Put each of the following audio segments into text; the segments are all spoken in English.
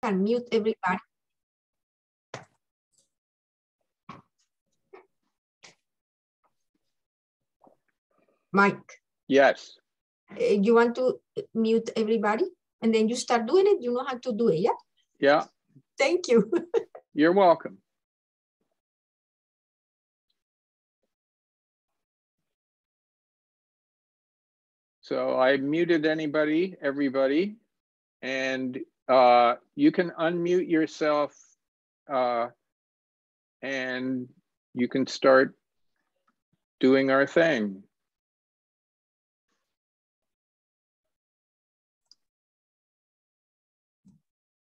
can mute everybody. Mike. Yes. You want to mute everybody and then you start doing it? You know how to do it, yeah? Yeah. Thank you. You're welcome. So I muted everybody, and you can unmute yourself and you can start doing our thing.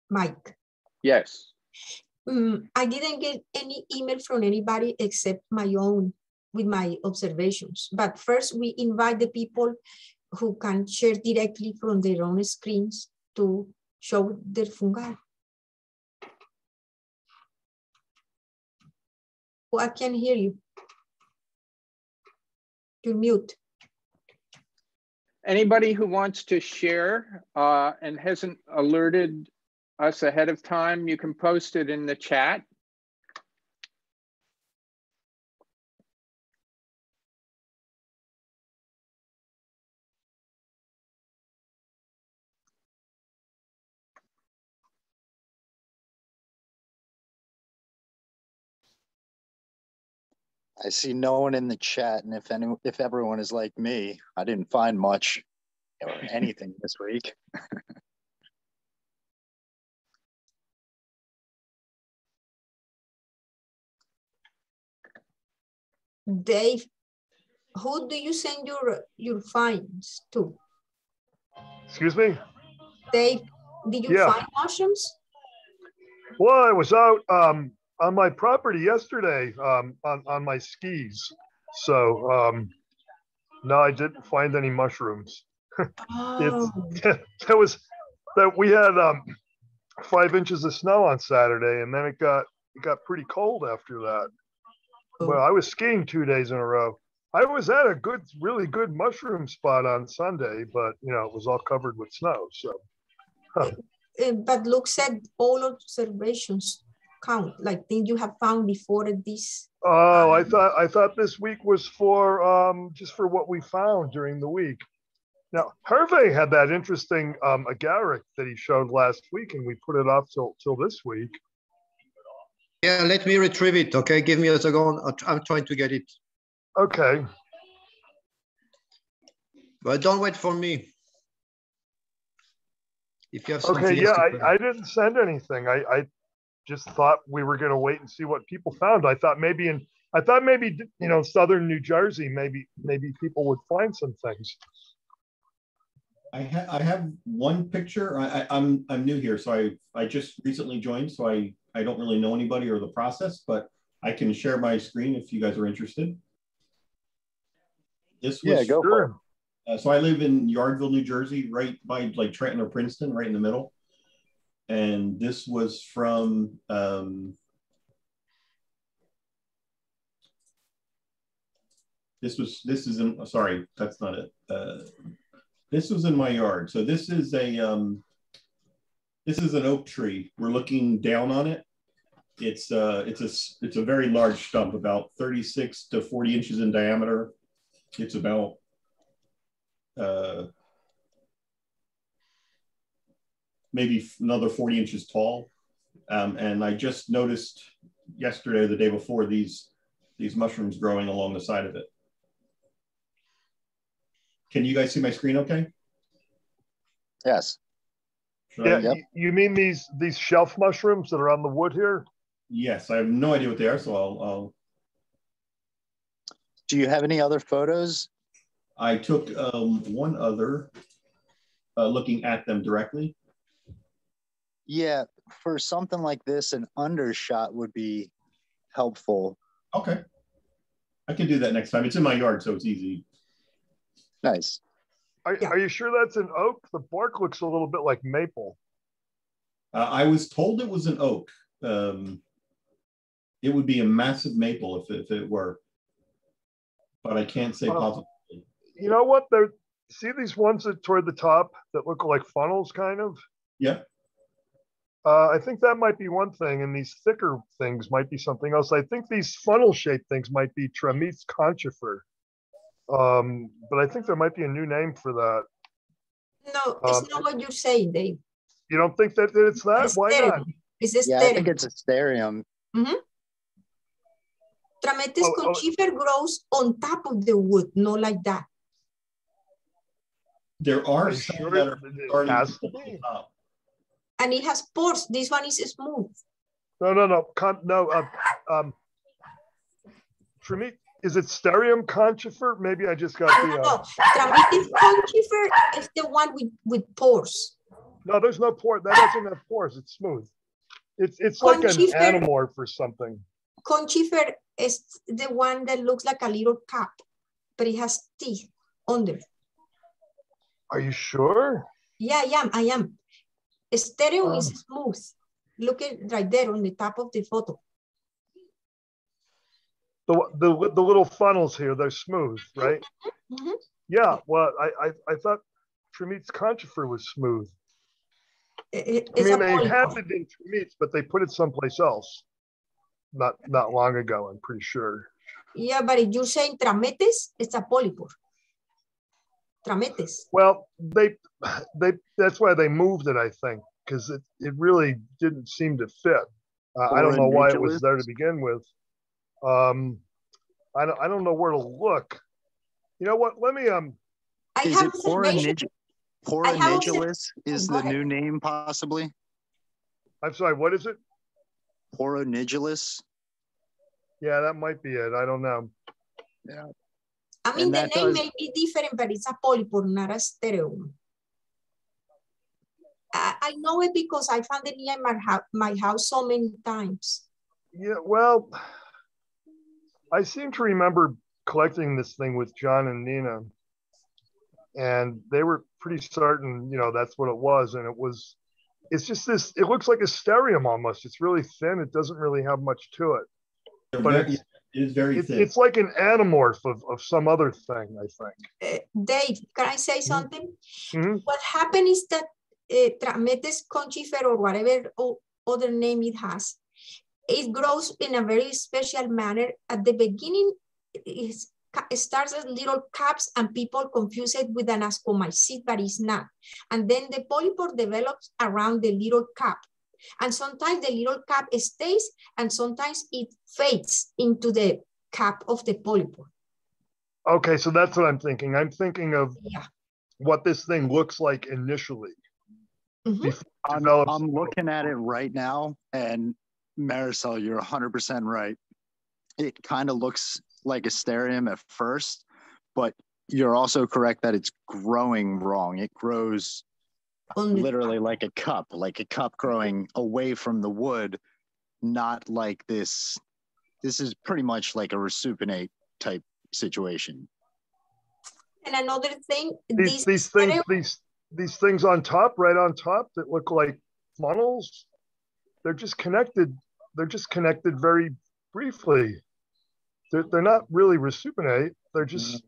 Mike. Yes. I didn't get any email from anybody except my own with my observations. But first we invite the people who can share directly from their own screens to show their fungal. Oh, I can hear you. You're mute. Anybody who wants to share and hasn't alerted us ahead of time, you can post it in the chat. I see no one in the chat, and if everyone is like me, I didn't find much or anything this week. Dave, who do you send your finds to? Excuse me? Dave, did you find mushrooms? Well, I was out on my property yesterday on my skis. So no, I didn't find any mushrooms. Oh. We had 5 inches of snow on Saturday, and then it got pretty cold after that. Well, I was skiing 2 days in a row. I was at a really good mushroom spot on Sunday, but it was all covered with snow. So, but Luke said all observations count, like things you have found before this. Oh, I thought this week was for just for what we found during the week. Now, Hervé had that interesting agaric that he showed last week, and we put it off till this week. Yeah, let me retrieve it, okay? Give me a second. I'm trying to get it. Okay. But don't wait for me. If you have something. Okay, yeah, I didn't send anything. I just thought we were going to wait and see what people found. I thought maybe southern New Jersey, maybe people would find some things. I have one picture. I'm new here, so I just recently joined, so I don't really know anybody or the process, but I can share my screen if you guys are interested. This was go for it. So I live in Yardville, New Jersey, right by like Trenton or Princeton, right in the middle. And this was from this is in, sorry, that's not it. This was in my yard. So this is an oak tree. We're looking down on it. It's a very large stump, about 36 to 40 inches in diameter. It's about maybe another 40 inches tall. And I just noticed yesterday or the day before these mushrooms growing along the side of it. Can you guys see my screen okay? Yes. Yeah, you mean these shelf mushrooms that are on the wood here? Yes, I have no idea what they are, so I'll... Do you have any other photos? I took one other looking at them directly. Yeah, for something like this, an undershot would be helpful. Okay. I can do that next time. It's in my yard, so it's easy. Nice. Are you sure that's an oak? The bark looks a little bit like maple. I was told it was an oak. It would be a massive maple if it were, but I can't say positively. You know what? See these ones that toward the top that look like funnels, kind of? Yeah. I think that might be one thing, and these thicker things might be something else. I think these funnel-shaped things might be Trametes conchifer, but I think there might be a new name for that. No, it's not what you're saying, Dave. You don't think that it's that? It's Why not? It's a Yeah, I think it's Asterium. Trametes conchifer grows on top of the wood, not like that. There are some sure that are starting has to to be? up. And it has pores. This one is smooth. No. Tremete, is it Asterium conchifer? Maybe I just got the. No, Trametes conchifer is the one with pores. No, there's no pore. That doesn't have pores. It's smooth. It's like an Conchifer. anamorph or something. Conchifer is the one that looks like a little cup, but it has teeth under. Are you sure? Yeah, I am. Asterium is smooth. Look at right there on the top of the photo. The little funnels here, they're smooth, right? Yeah, well, I thought Trametes conchifer was smooth. I mean, they have it in Trametes, but they put it someplace else. Not long ago, I'm pretty sure. Yeah, but if you're saying Trametes, it's a polypore. Trametes. Well, that's why they moved it, I think, because it really didn't seem to fit. I don't know why it was there to begin with. I don't know where to look. You know what? Let me Is it Poronigelus is the new name possibly? I'm sorry, what is it? Poronigelus. Yeah, that might be it. I don't know. Yeah. I mean, the name may be different, but it's a polypore, not a Asterium. I know it because I found it near my house so many times. Yeah, well, I seem to remember collecting this thing with John and Nina, and they were pretty certain, that's what it was. And it's just this, it looks like a Asterium almost. It's really thin. It doesn't really have much to it. But it is very thin. It's like an anamorph of some other thing, I think. Dave, can I say something? Mm-hmm. What happened is that Trametes conchifer or whatever other name it has, it grows in a very special manner. At the beginning, it starts as little caps and people confuse it with an ascomycete, but it's not. And then the polypore develops around the little cap. And sometimes the little cap stays and sometimes it fades into the cap of the polypore. Okay, so that's what I'm thinking. I'm thinking of what this thing looks like initially. I'm looking at it right now, and Marisol, you're 100% right. It kind of looks like Asterium at first, but you're also correct that it's growing wrong. It grows literally like a cup growing away from the wood, not like this. This is pretty much like a resupinate type situation. And another thing, these things on top, right on top, that look like funnels, they're just connected. They're just connected very briefly. They're not really resupinate. They're just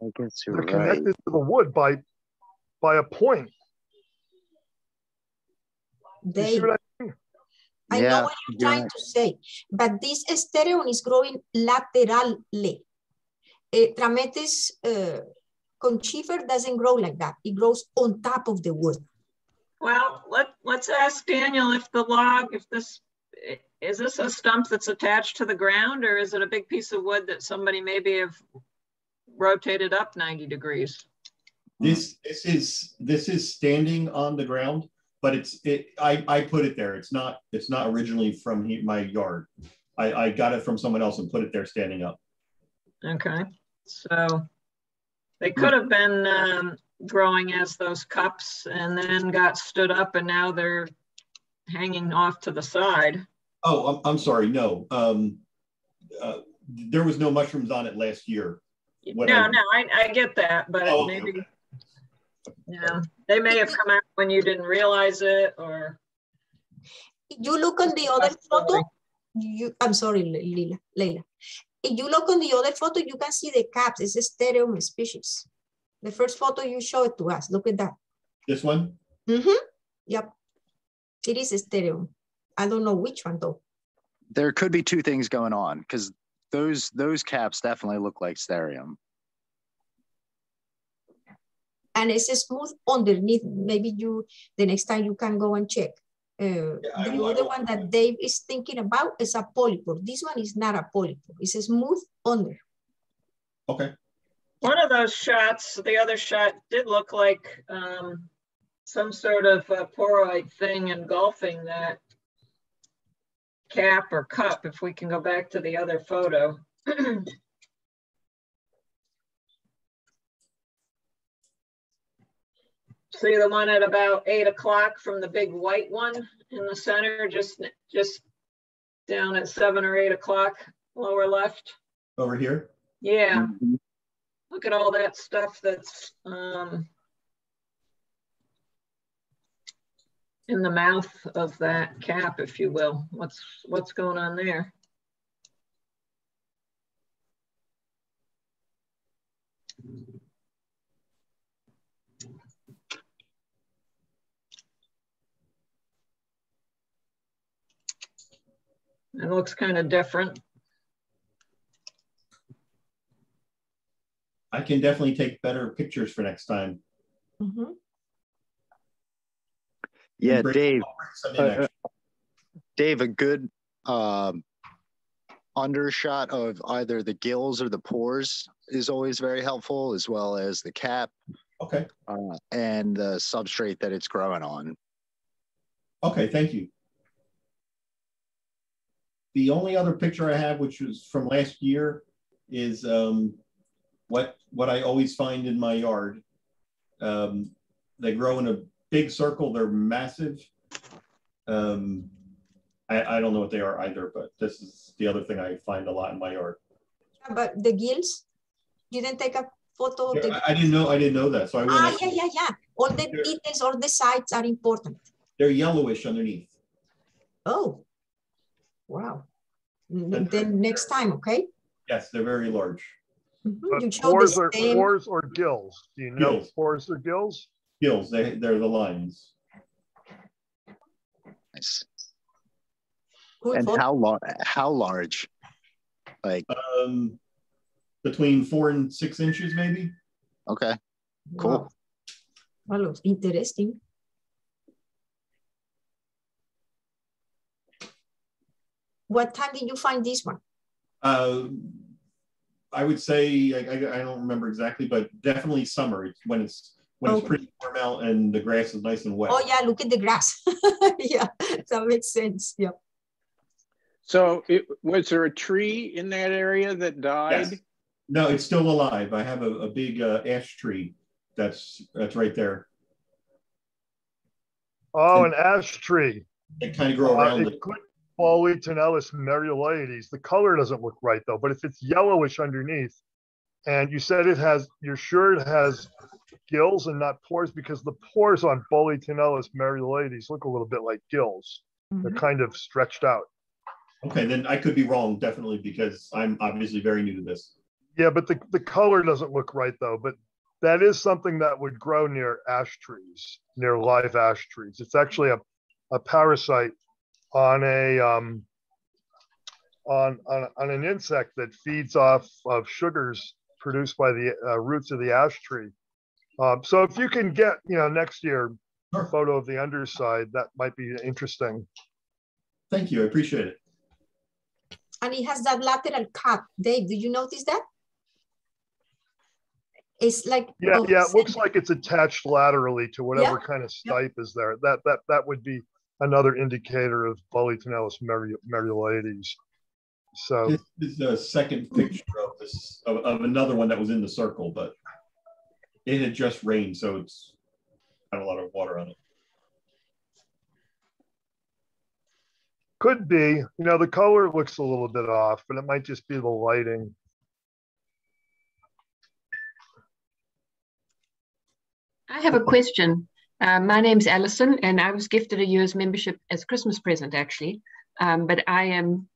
connected to the wood by a point. You see what I mean? I know what you're trying to say, but this Asterium is growing laterally. Trametes conchifer doesn't grow like that. It grows on top of the wood. Well, let's ask Daniel if the log, is this a stump that's attached to the ground, or is it a big piece of wood that somebody maybe have rotated up 90 degrees? This is standing on the ground, but I put it there. It's not originally from my yard. I got it from someone else and put it there standing up. Okay, so they could have been growing as those cups and then got stood up and now they're hanging off to the side. Oh, I'm sorry. No, there was no mushrooms on it last year. I get that, but maybe, they may have come out when you didn't realize it, or. You look on the other photo. I'm sorry, Leila. If you look on the other photo, you can see the caps. It's a Asterium species. The first photo you showed to us. Look at that. This one? Mm-hmm. Yep. It is Asterium. I don't know which one though. There could be two things going on because those caps definitely look like Starium. And it's smooth underneath. Maybe the next time you can go and check. The other one that Dave is thinking about is a polypore. This one is not a polypore. It's a smooth under. Okay. One of those shots, the other shot did look like some sort of poroid thing engulfing that cap or cup, if we can go back to the other photo. See the one at about 8 o'clock from the big white one in the center, just down at 7 or 8 o'clock, lower left. Over here? Yeah. Look at all that stuff that's in the mouth of that cap, if you will. What's going on there? It looks kind of different. I can definitely take better pictures for next time. Mm-hmm. Yeah, Dave. Dave, a good undershot of either the gills or the pores is always very helpful, as well as the cap. Okay. And the substrate that it's growing on. Okay, thank you. The only other picture I have, which was from last year, is what I always find in my yard. They grow in a big circle. They're massive. I don't know what they are either, but this is the other thing I find a lot in my yard. But the gills, you didn't take a photo of the I didn't know that. So I went. Yeah. All the details, all the sides are important. They're yellowish underneath. Oh, wow. Then next time, okay? Yes, they're very large. Mm-hmm. But pores or gills? Do you know Gills. Pores or gills? Gills, they're the lines. Nice. Good And photo. how large? Like between 4 and 6 inches, maybe. Okay, cool. Wow. Well, interesting. What time did you find this one? I would say I don't remember exactly, but definitely summer. It's when it's pretty warm out and the grass is nice and wet. Oh yeah, look at the grass. Yeah, that makes sense. Yeah. So was there a tree in that area that died? Yes. No, it's still alive. I have a big ash tree that's right there. Oh, an ash tree. It kind of grow around it. Polytonellus merulioides. The color doesn't look right though, but if it's yellowish underneath, and you said you're sure it has gills and not pores, because the pores on Polytonellus merulioides look a little bit like gills. Mm-hmm. They're kind of stretched out. Okay, then I could be wrong, definitely, because I'm obviously very new to this. Yeah, but the color doesn't look right though. But that is something that would grow near ash trees, near live ash trees. It's actually a parasite on an insect that feeds off of sugars produced by the roots of the ash tree. So if you can get, next year, a photo of the underside, that might be interesting. Thank you, I appreciate it. And it has that lateral cut. Dave, did you notice that? It's like yeah, it looks like it's attached laterally to whatever kind of stipe is there. That would be another indicator of Polytonellus merulioides. So this is a second picture of this of another one that was in the circle, but it had just rained, so it's had a lot of water on it. Could be, the color looks a little bit off, but it might just be the lighting. I have a question. My name's Alison, and I was gifted a year's membership as Christmas present, actually. But I am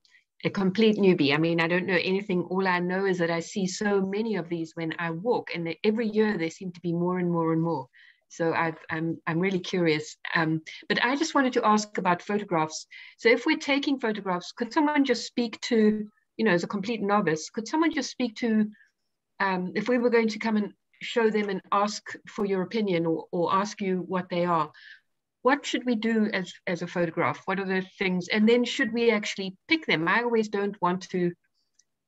a complete newbie. I mean, I don't know anything. All I know is that I see so many of these when I walk, and every year there seem to be more and more and more. So I'm really curious. But I just wanted to ask about photographs. So if we're taking photographs, could someone just speak to, you know, as a complete novice, could someone just speak to, if we were going to come and show them and ask for your opinion or ask you what they are, what should we do as a photograph? What are the things? And then should we actually pick them? I always don't want to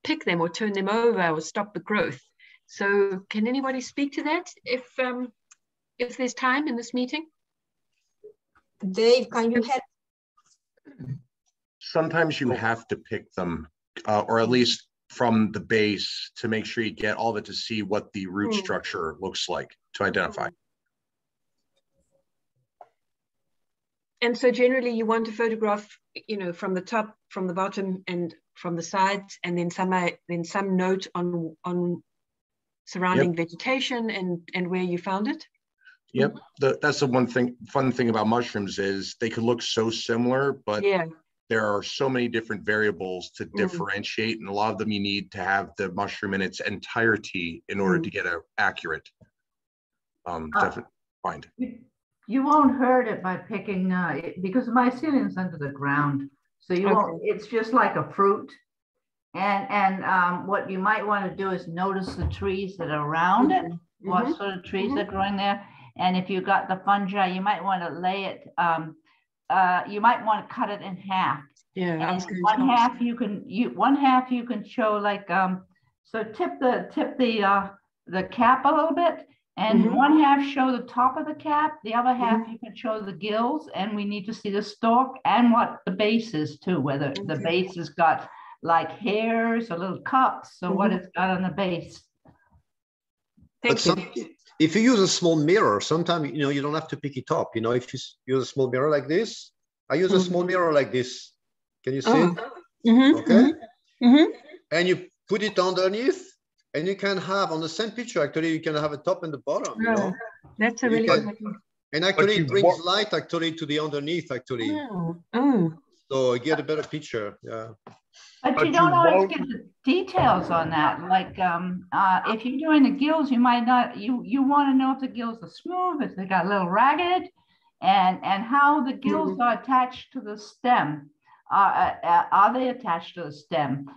pick them or turn them over or stop the growth. So can anybody speak to that if there's time in this meeting? Dave, can you help? Sometimes you have to pick them, or at least from the base, to make sure you get all of it to see what the root structure looks like to identify. And so generally you want to photograph, you know, from the top, from the bottom, and from the sides, and then some note on surrounding vegetation and where you found it. Yep, that's the one thing. Fun thing about mushrooms is they could look so similar, but there are so many different variables to differentiate, and a lot of them you need to have the mushroom in its entirety in order to get an accurate definite find. You won't hurt it by picking because the mycelium is under the ground, so you won't. It's just like a fruit, and what you might want to do is notice the trees that are around it. What sort of trees are growing there? And if you got the fungi, you might want to lay it. You might want to cut it in half. Yeah, one half you can show like so tip the cap a little bit. And one half show the top of the cap, the other half you can show the gills, and we need to see the stalk and what the base is too, whether the base has got like hairs or little cups or what it's got on the base. If you use a small mirror, sometimes you don't have to pick it up. If you use a small mirror like this, I use a small mirror like this. Can you see it? Okay. And you put it underneath. And you can have on the same picture, actually, you can have a top and the bottom, That's a really good idea. And actually it brings light actually to the underneath, actually. So you get a better picture, But you don't always get the details on that. Like if you're doing the gills, you might not, you want to know if the gills are smooth, if they got a little ragged, and how the gills are attached to the stem. Are they attached to the stem?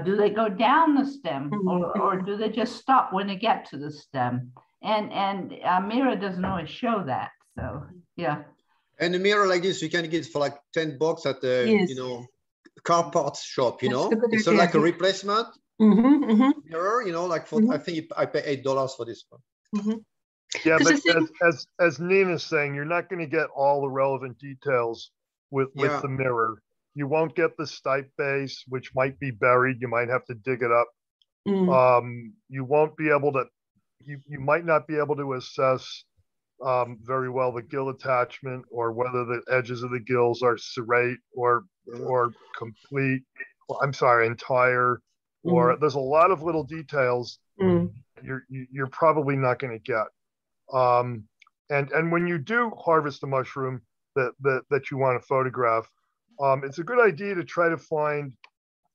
Do they go down the stem, or do they just stop when they get to the stem? And a mirror doesn't always show that. So yeah. And a mirror like this, you can get for like $10 at the car parts shop. It's like a replacement mirror. Like for I think I pay $8 for this one. Yeah, but as Nina's saying, you're not going to get all the relevant details with the mirror. You won't get the stipe base, which might be buried. You might have to dig it up. You won't be able to, you might not be able to assess very well the gill attachment, or whether the edges of the gills are serrate or complete. I'm sorry, entire. Or there's a lot of little details you're probably not going to get. And when you do harvest a mushroom that you want to photograph, it's a good idea to try to find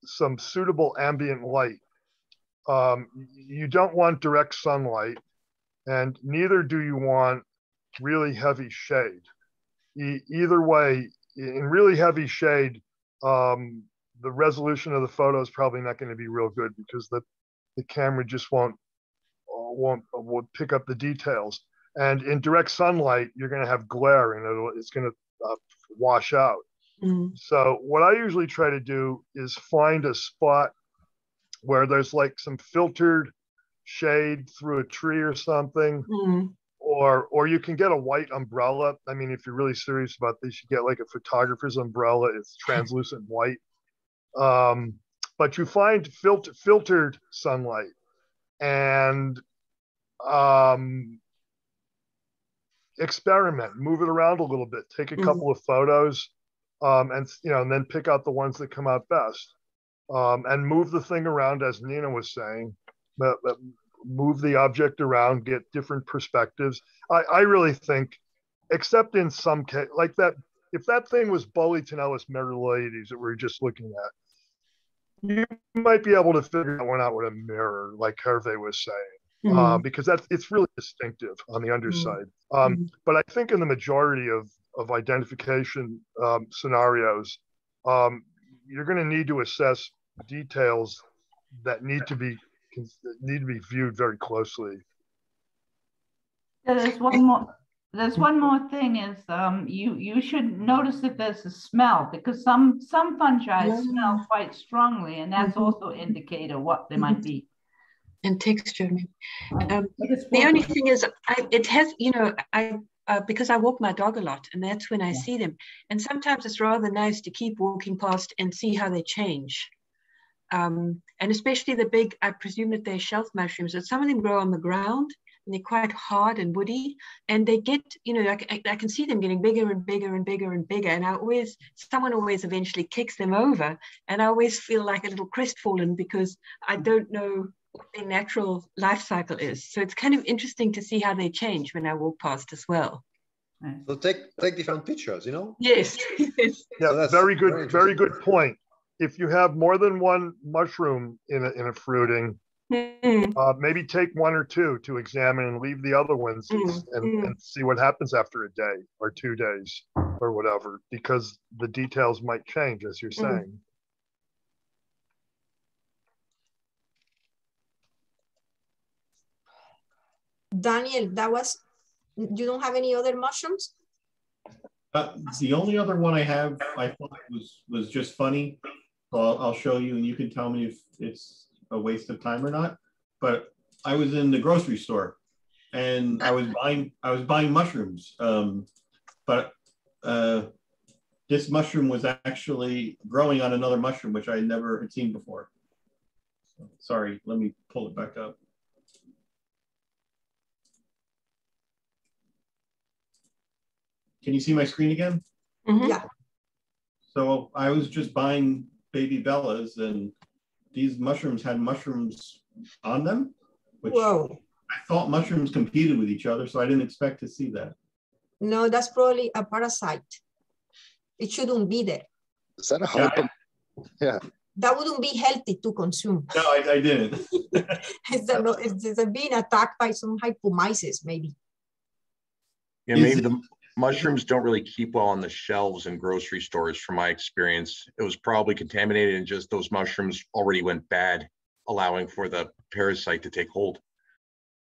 some suitable ambient light. You don't want direct sunlight, and neither do you want really heavy shade. Either way, in really heavy shade, the resolution of the photo is probably not going to be real good, because the camera just won't pick up the details. And in direct sunlight, you're going to have glare, and it's going to wash out. So what I usually try to do is find a spot where there's like some filtered shade through a tree or something, or you can get a white umbrella. I mean, if you're really serious about this, you get like a photographer's umbrella. It's translucent white. But you find filtered sunlight, and experiment, move it around a little bit, take a couple of photos. And then pick out the ones that come out best, and move the thing around, as Nina was saying. Move the object around, get different perspectives. I really think, except in some case, like that, if that thing was Boletonellus merulaides that we're just looking at, you might be able to figure that one out with a mirror, like Hervé was saying. because it's really distinctive on the underside. But I think in the majority of identification scenarios, you're going to need to assess details that need to be viewed very closely. There's one more thing is you should notice if there's a smell, because some fungi smell quite strongly, and that's also an indicator what they might be. And texture. The only thing is, it has, you know, because I walk my dog a lot, and that's when I see them. And sometimes it's rather nice to keep walking past and see how they change. And especially the big, I presume that they're shelf mushrooms, but some of them grow on the ground, and they're quite hard and woody, and they get, you know, I can see them getting bigger and bigger and bigger and bigger, and someone always eventually kicks them over, and I always feel like a little crestfallen because I don't know what their natural life cycle is. So it's kind of interesting to see how they change when I walk past as well. So take different pictures, you know? Yes. Yeah, so that's very good point. If you have more than one mushroom in a fruiting, maybe take one or two to examine and leave the other ones and see what happens after a day or 2 days or whatever, because the details might change, as you're saying. Daniel, you don't have any other mushrooms? The only other one I have, I thought was just funny. So I'll show you, and you can tell me if it's a waste of time or not. But I was in the grocery store, and I was buying mushrooms. But this mushroom was actually growing on another mushroom, which I never had seen before. Sorry, let me pull it back up. Can you see my screen again? Yeah. So I was just buying baby bellas, and these mushrooms had mushrooms on them, which I thought mushrooms competed with each other, so I didn't expect to see that. No, that's probably a parasite. It shouldn't be there. Is that a hypo? Yeah. That wouldn't be healthy to consume. No, I didn't. It's being attacked by some hypomyces, maybe. Yeah, maybe the mushrooms don't really keep well on the shelves in grocery stores, from my experience. It was probably contaminated, and just those mushrooms already went bad, allowing for the parasite to take hold.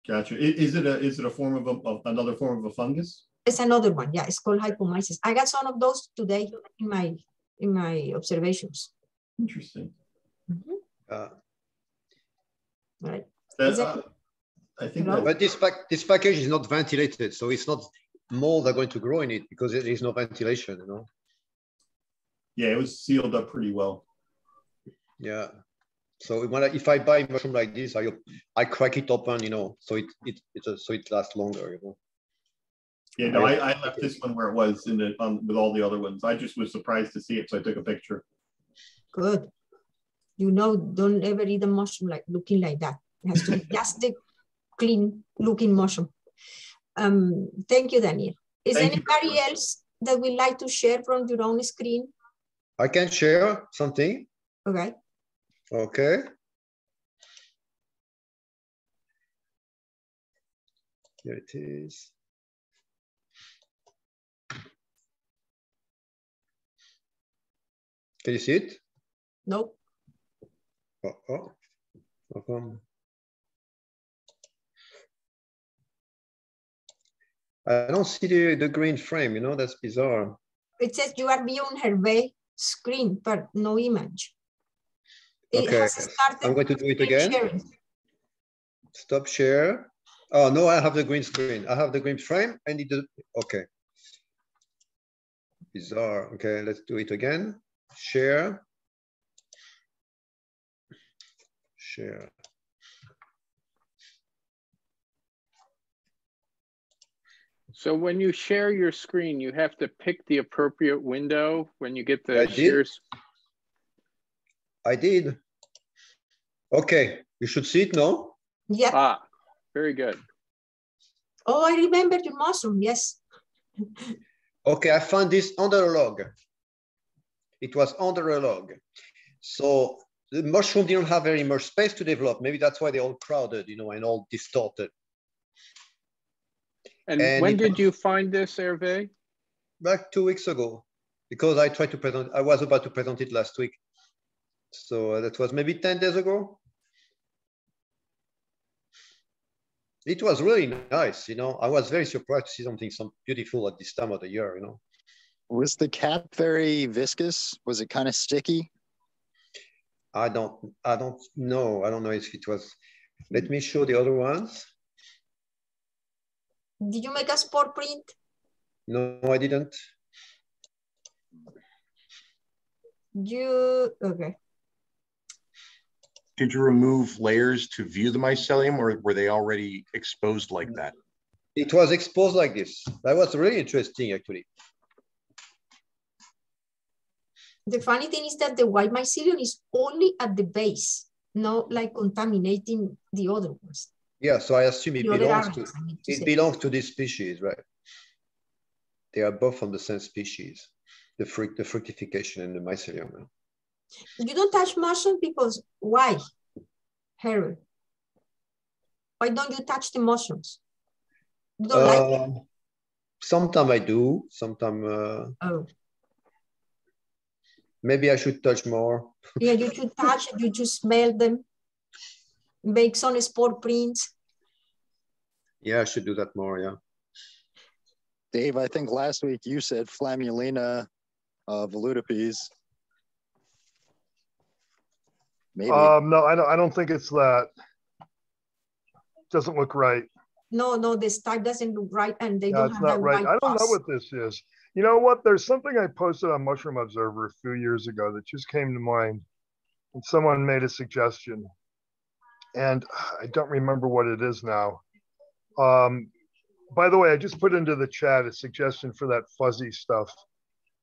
Gotcha. Is it a form of another form of a fungus? It's another one. Yeah, it's called hypomyces. I got some of those today in my observations. Interesting. Right. I think but this package is not ventilated, so it's not mold are going to grow in it because there is no ventilation, you know. Yeah, it was sealed up pretty well. Yeah. So if I buy a mushroom like this, I crack it open, you know, so it lasts longer, you know. Yeah, no, I left this one where it was with all the other ones. I just was surprised to see it, so I took a picture. Good. You know, don't ever eat a mushroom looking like that. It has to be just the clean looking mushroom. Thank you, Daniel. Is anybody else that would like to share from your own screen? I can share something. Okay. Okay. Here it is. Can you see it? Nope. Oh. I don't see the green frame, you know, that's bizarre. It says you are viewing Hervé screen, but no image. Okay, I'm going to do it again. Sharing. Stop share. Oh, no, I have the green screen. I have the green frame. I need to, okay. Bizarre. Okay, let's do it again. Share. Share. So when you share your screen, you have to pick the appropriate window when you get the shares. I did. Okay, you should see it now. Yeah. Ah, very good. Oh, I remember your mushroom, yes. Okay, I found this under a log. It was under a log. So the mushroom didn't have very much space to develop. Maybe that's why they're all crowded, you know, and all distorted. And when did you find this, Hervé? Back 2 weeks ago, because I tried to present, I was about to present it last week. So that was maybe 10 days ago. It was really nice, you know. I was very surprised to see something so beautiful at this time of the year, you know. Was the cap very viscous? Was it kind of sticky? I don't know. I don't know if it was. Let me show the other ones. Did you make a sport print? No, I didn't. Okay. Did you remove layers to view the mycelium, or were they already exposed like that? It was exposed like this. That was really interesting, actually. The funny thing is that the white mycelium is only at the base, not like contaminating the other ones. Yeah, so I assume it belongs to this species, right? They are both from the same species, the fructification and the mycelium. You don't touch mushrooms because why, Harry? Why don't you touch the mushrooms? You don't like them? Sometimes I do. Sometimes. Oh. Maybe I should touch more. Yeah, you should touch it. You just smell them. Make some sport prints. Yeah, I should do that more. Yeah. Dave, I think last week you said Flammulina volutipes. Maybe. No, I don't think it's that. Doesn't look right. No, this type doesn't look right, and they don't it's have not that right. white I don't pus. know what this is. You know what? There's something I posted on Mushroom Observer a few years ago that just came to mind, and someone made a suggestion, and I don't remember what it is now. By the way, I just put into the chat a suggestion for that fuzzy stuff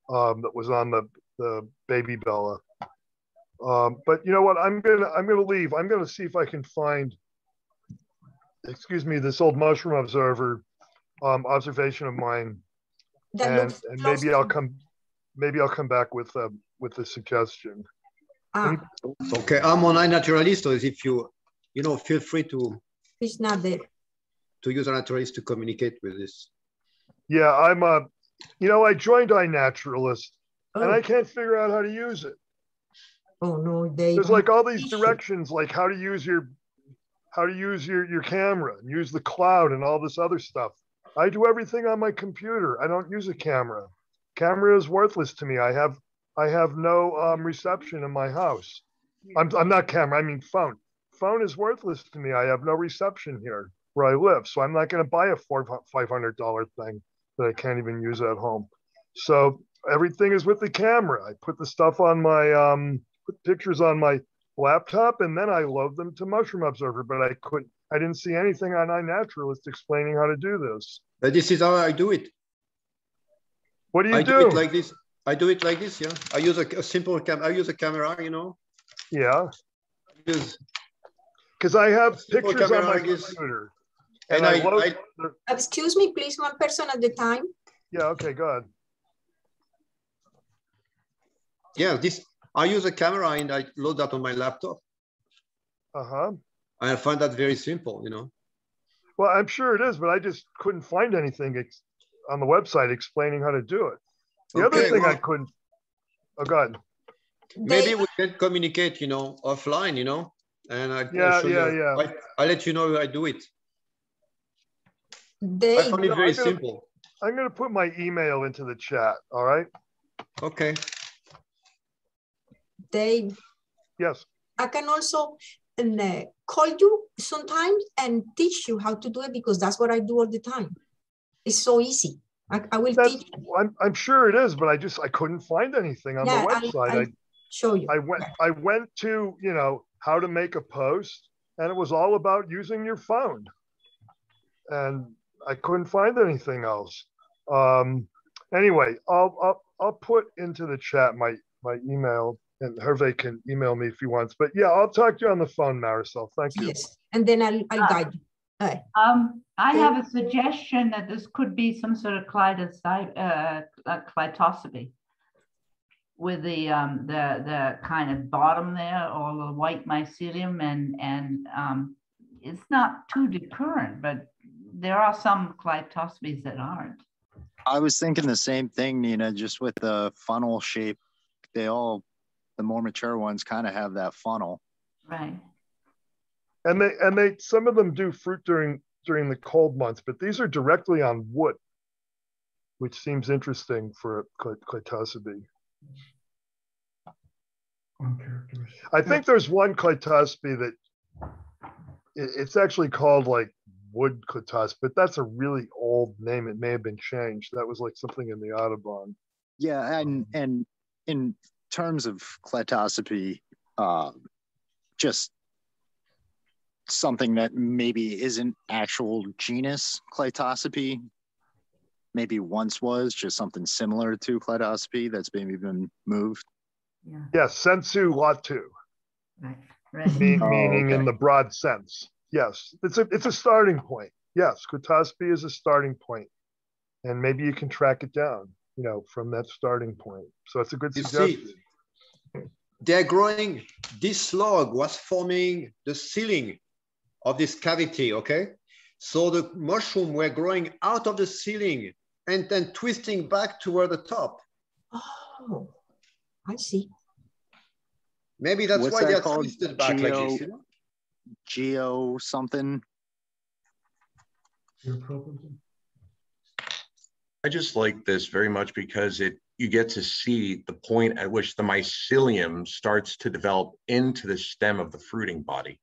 that was on the baby Bella. But you know what? I'm gonna leave. I'm gonna see if I can find, excuse me, this old Mushroom Observer observation of mine, and maybe I'll come back with the suggestion. Okay, I'm on iNaturalist, so if you feel free to. It's not there. To use iNaturalist to communicate with this. Yeah, I joined iNaturalist, and I can't figure out how to use it. Oh no, there's like all these directions, like how to use your camera and use the cloud and all this other stuff. I do everything on my computer. I don't use a camera. Camera is worthless to me. I have no reception in my house. I'm not camera, I mean phone. Phone is worthless to me. I have no reception here where I live. So I'm not going to buy a $500 thing that I can't even use at home. So everything is with the camera. I put the stuff on my, put pictures on my laptop, and then I load them to Mushroom Observer, but I didn't see anything on iNaturalist explaining how to do this. But this is how I do it. What do you do? I do it like this. I do it like this, yeah. I use a simple camera. I use a camera, you know. Yeah. Because I have pictures on my computer. And excuse me, please, one person at the time. Yeah, okay, go ahead. Yeah, I use a camera and I load that on my laptop. I find that very simple, you know. Well, I'm sure it is, but I just couldn't find anything on the website explaining how to do it. The other thing I couldn't. Oh, go ahead. Maybe we can communicate, you know, offline, you know, and I'll let you know how I do it. I find it very simple. I'm going to put my email into the chat. All right. Okay. Dave. Yes. I can also call you sometimes and teach you how to do it, because that's what I do all the time. It's so easy. I will teach you. I'm sure it is, but I couldn't find anything on the website. I'll show you. I went to, you know, how to make a post, and it was all about using your phone. And I couldn't find anything else. Anyway, I'll put into the chat my email, and Hervé can email me if he wants. But yeah, I'll talk to you on the phone, Marisol. Thank you. Yes, and then I'll guide you. I have a suggestion that this could be some sort of clitoscopy. the kind of bottom there, all the white mycelium, and it's not too decurrent, but there are some clitospes that aren't. I was thinking the same thing, Nina, just with the funnel shape. The more mature ones kind of have that funnel. Right. And they some of them do fruit during the cold months, but these are directly on wood, which seems interesting for clitospes. I think there's one clitospes that it's actually called like wood clitospes, but that's a really old name. It may have been changed. That was like something in the Audubon. Yeah, and in terms of clitospes, just something that maybe isn't actual genus clitospes, maybe once was just something similar to clitospes that's maybe been moved. Yeah. Yes, sensu latu. Right. Right. Meaning in the broad sense. Yes, it's a starting point. Yes, clitospes is a starting point, and maybe you can track it down, from that starting point. So it's a good suggestion. See, they're growing. This log was forming the ceiling of this cavity. Okay, so the mushroom were growing out of the ceiling and then twisting back toward the top. Oh, I see. Maybe that's why they're twisted back like this. Geo something. I just like this very much because you get to see the point at which the mycelium starts to develop into the stem of the fruiting body.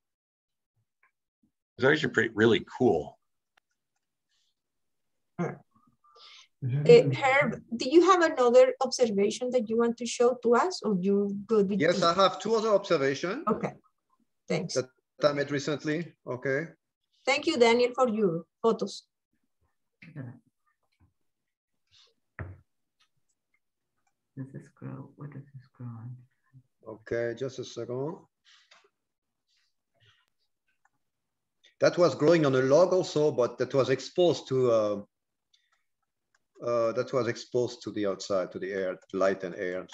It's actually really cool. Herb, do you have another observation that you want to show to us, or you good with Yes, I have two other observations. Okay, thanks. That I made recently. Okay. Thank you, Daniel, for your photos. Does this grow? What does this grow on? Okay, just a second. That was growing on a log also, but that was exposed to the outside, to the air, light and air.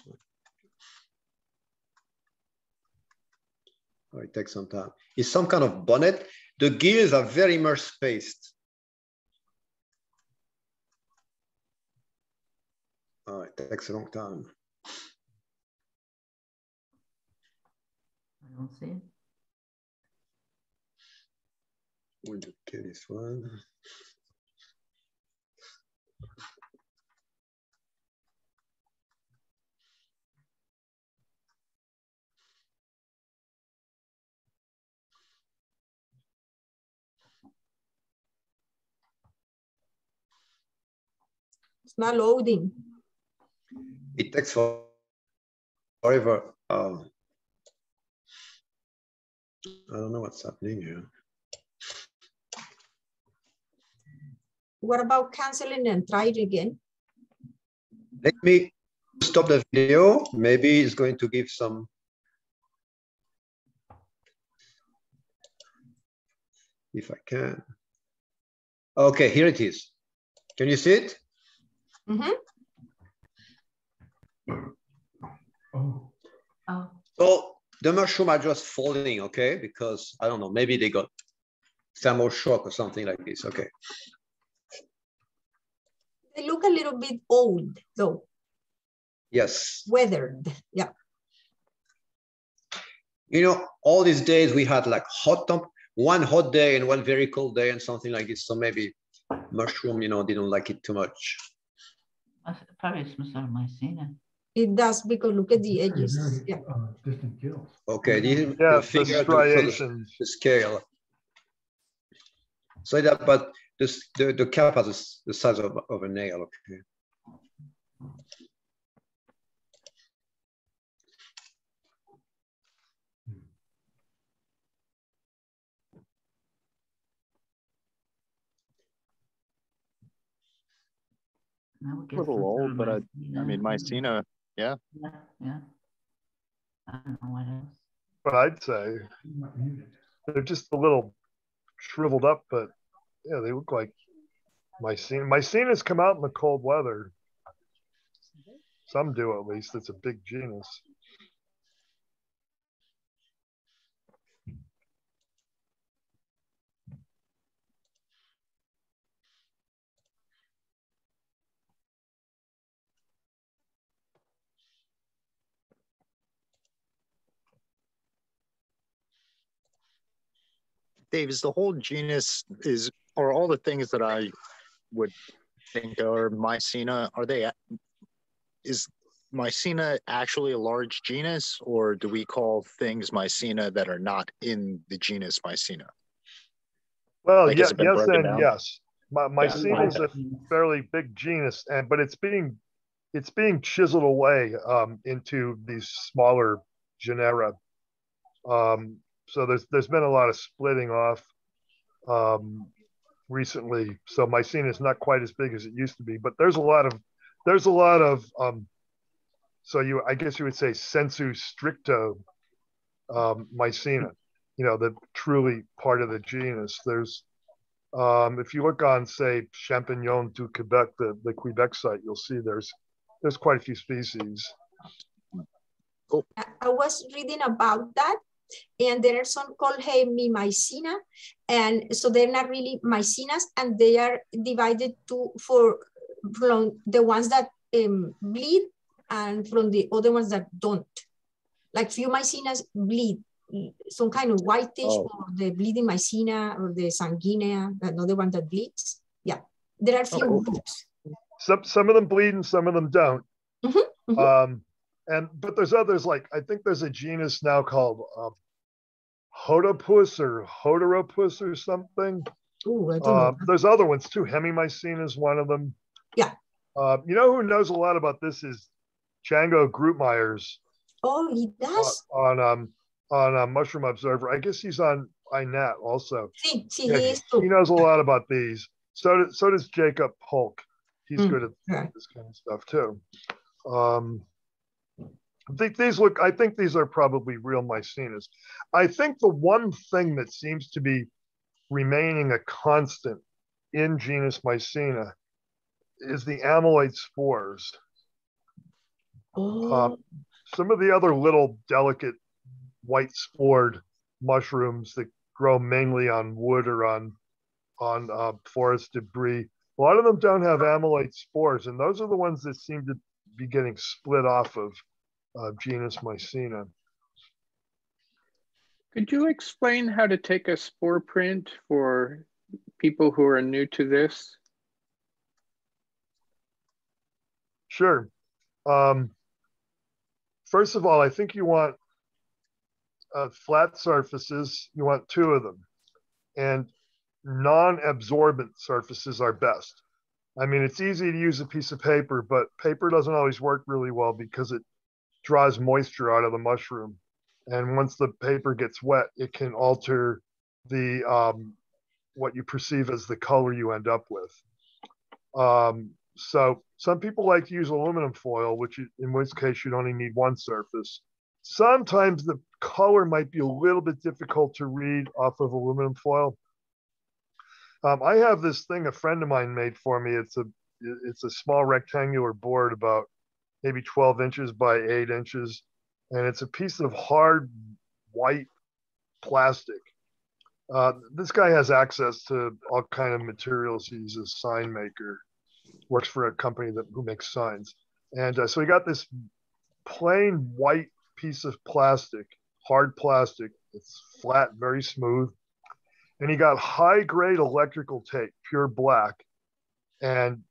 Oh, it takes some time. It's some kind of bonnet. The gills are very much spaced. Oh, it takes a long time. I don't see it. We'll get this one. It's not loading. It takes forever. I don't know what's happening here. What about canceling and try it again? Let me stop the video. Maybe it's going to give some. If I can. Okay, here it is. Can you see it? Mm-hmm. Oh. So the mushroom are just folding, okay? Because I don't know, maybe they got thermal shock or something like this. Okay. They look a little bit old, though. Yes. Weathered, yeah. All these days we had like one hot day and one very cold day and something like this. So maybe mushroom, didn't like it too much. Probably smells like mycena. It does, because look at the edges. Yeah. Distant gills. Okay, this is the figure striations. the scale. So that, but the cap has the size of a nail. Okay. A little old, but I mean, mycena, yeah. Yeah. I don't know what else. But I'd say they're just a little shriveled up, but yeah, they look like mycena. Mycenas come out in the cold weather. Some do, at least. It's a big genus. Dave, is the whole genus are all the things that I would think are Mycena, is Mycena actually a large genus, or do we call things Mycena that are not in the genus Mycena? Well, like, yes and down? yes. Mycena is a fairly big genus, but it's being chiseled away into these smaller genera. So there's been a lot of splitting off recently. So Mycena is not quite as big as it used to be, but there's a lot of so I guess you would say sensu stricto Mycena, the truly part of the genus. There's if you look on, say, Champignon du Québec, the Quebec site, you'll see there's quite a few species. Cool. I was reading about that, and there are some called Hemimycena, and so they're not really mycenas, and they are divided from the ones that bleed and from the other ones that don't. Like few mycenas bleed, some kind of whitish, or the bleeding mycena, or the sanguinea, another one that bleeds. Yeah, there are few groups. Some of them bleed and some of them don't. Mm-hmm, mm-hmm. But there's others, like I think there's a genus now called Hodopus or Hodoropus or something. Ooh, I don't know. There's other ones too. Hemimycena is one of them. Yeah. Who knows a lot about this is Django Grootmeyers. Oh, he does? On Mushroom Observer. I guess he's on INET also. He is too. He knows a lot about these. So does Jacob Polk. He's good at this kind of stuff too. I think these are probably real mycenas. I think the one thing that seems to be remaining a constant in genus Mycena is the amyloid spores. Some of the other little delicate white spored mushrooms that grow mainly on wood or on forest debris, a lot of them don't have amyloid spores, and those are the ones that seem to be getting split off of genus Mycena. Could you explain how to take a spore print for people who are new to this? Sure. First of all, I think you want flat surfaces. You want 2 of them. And non-absorbent surfaces are best. I mean, it's easy to use a piece of paper, but paper doesn't always work really well because it draws moisture out of the mushroom. And once the paper gets wet, it can alter the what you perceive as the color you end up with. So some people like to use aluminum foil, in which case you'd only need 1 surface. Sometimes the color might be a little bit difficult to read off of aluminum foil. I have this thing a friend of mine made for me. It's a small rectangular board about maybe 12 inches by 8 inches. And it's a piece of hard white plastic. This guy has access to all kind of materials. He's a sign maker, works for a company who makes signs. And so he got this plain white piece of plastic, hard plastic. It's flat, very smooth. And he got high grade electrical tape, pure black, and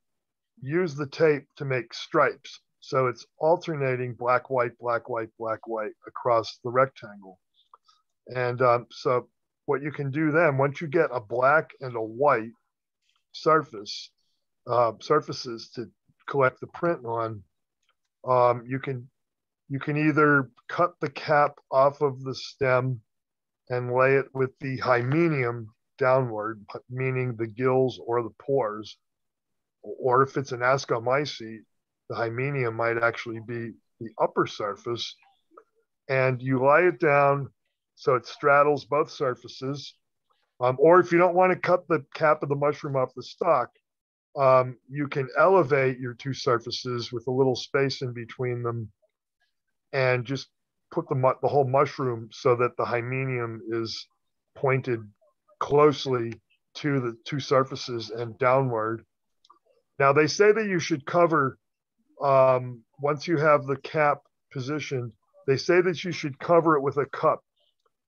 used the tape to make stripes. So it's alternating black, white, black, white, black, white across the rectangle. And so what you can do then, once you get a black and a white surfaces to collect the print on, you can either cut the cap off of the stem and lay it with the hymenium downward, meaning the gills or the pores, or if it's an ascomycete, the hymenium might actually be the upper surface, and you lie it down so it straddles both surfaces. Or if you don't want to cut the cap of the mushroom off the stalk, you can elevate your two surfaces with a little space in between them and just put the whole mushroom so that the hymenium is pointed closely to the two surfaces and downward. Now they say that you should cover, once you have the cap positioned, they say that you should cover it with a cup.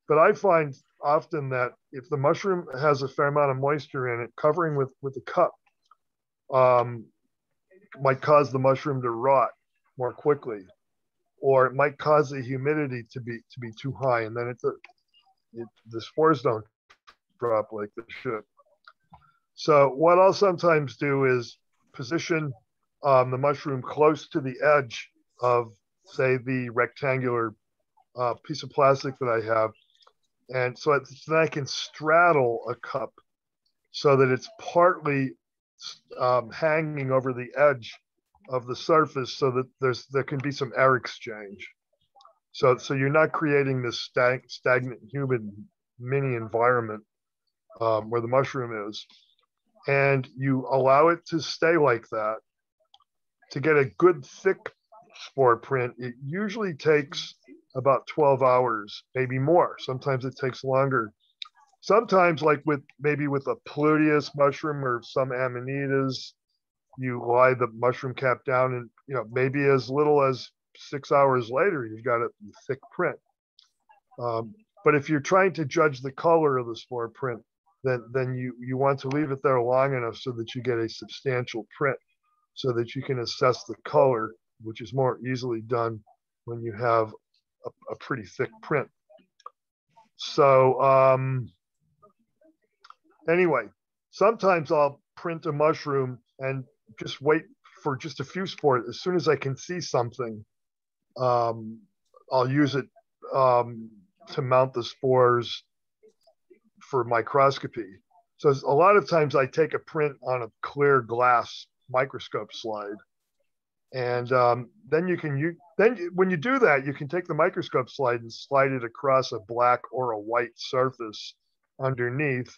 But I find often that if the mushroom has a fair amount of moisture in it, covering with a cup might cause the mushroom to rot more quickly, or it might cause the humidity to be too high, and then the spores don't drop like they should. So what I'll sometimes do is position the mushroom close to the edge of, say, the rectangular piece of plastic that I have, and so then I can straddle a cup so that it's partly hanging over the edge of the surface, so that there can be some air exchange. So you're not creating this stagnant, humid mini environment where the mushroom is, and you allow it to stay like that. To get a good thick spore print, it usually takes about 12 hours, maybe more. Sometimes it takes longer. Sometimes, like maybe with a Pluteus mushroom or some Amanitas, you lie the mushroom cap down, and maybe as little as 6 hours later, you've got a thick print. But if you're trying to judge the color of the spore print, then you want to leave it there long enough so that you get a substantial print, so that you can assess the color, which is more easily done when you have a pretty thick print. So anyway, sometimes I'll print a mushroom and just wait for just a few spores. As soon as I can see something, I'll use it to mount the spores for microscopy. So a lot of times I take a print on a clear glass microscope slide, and then when you do that, you can take the microscope slide and slide it across a black or a white surface underneath.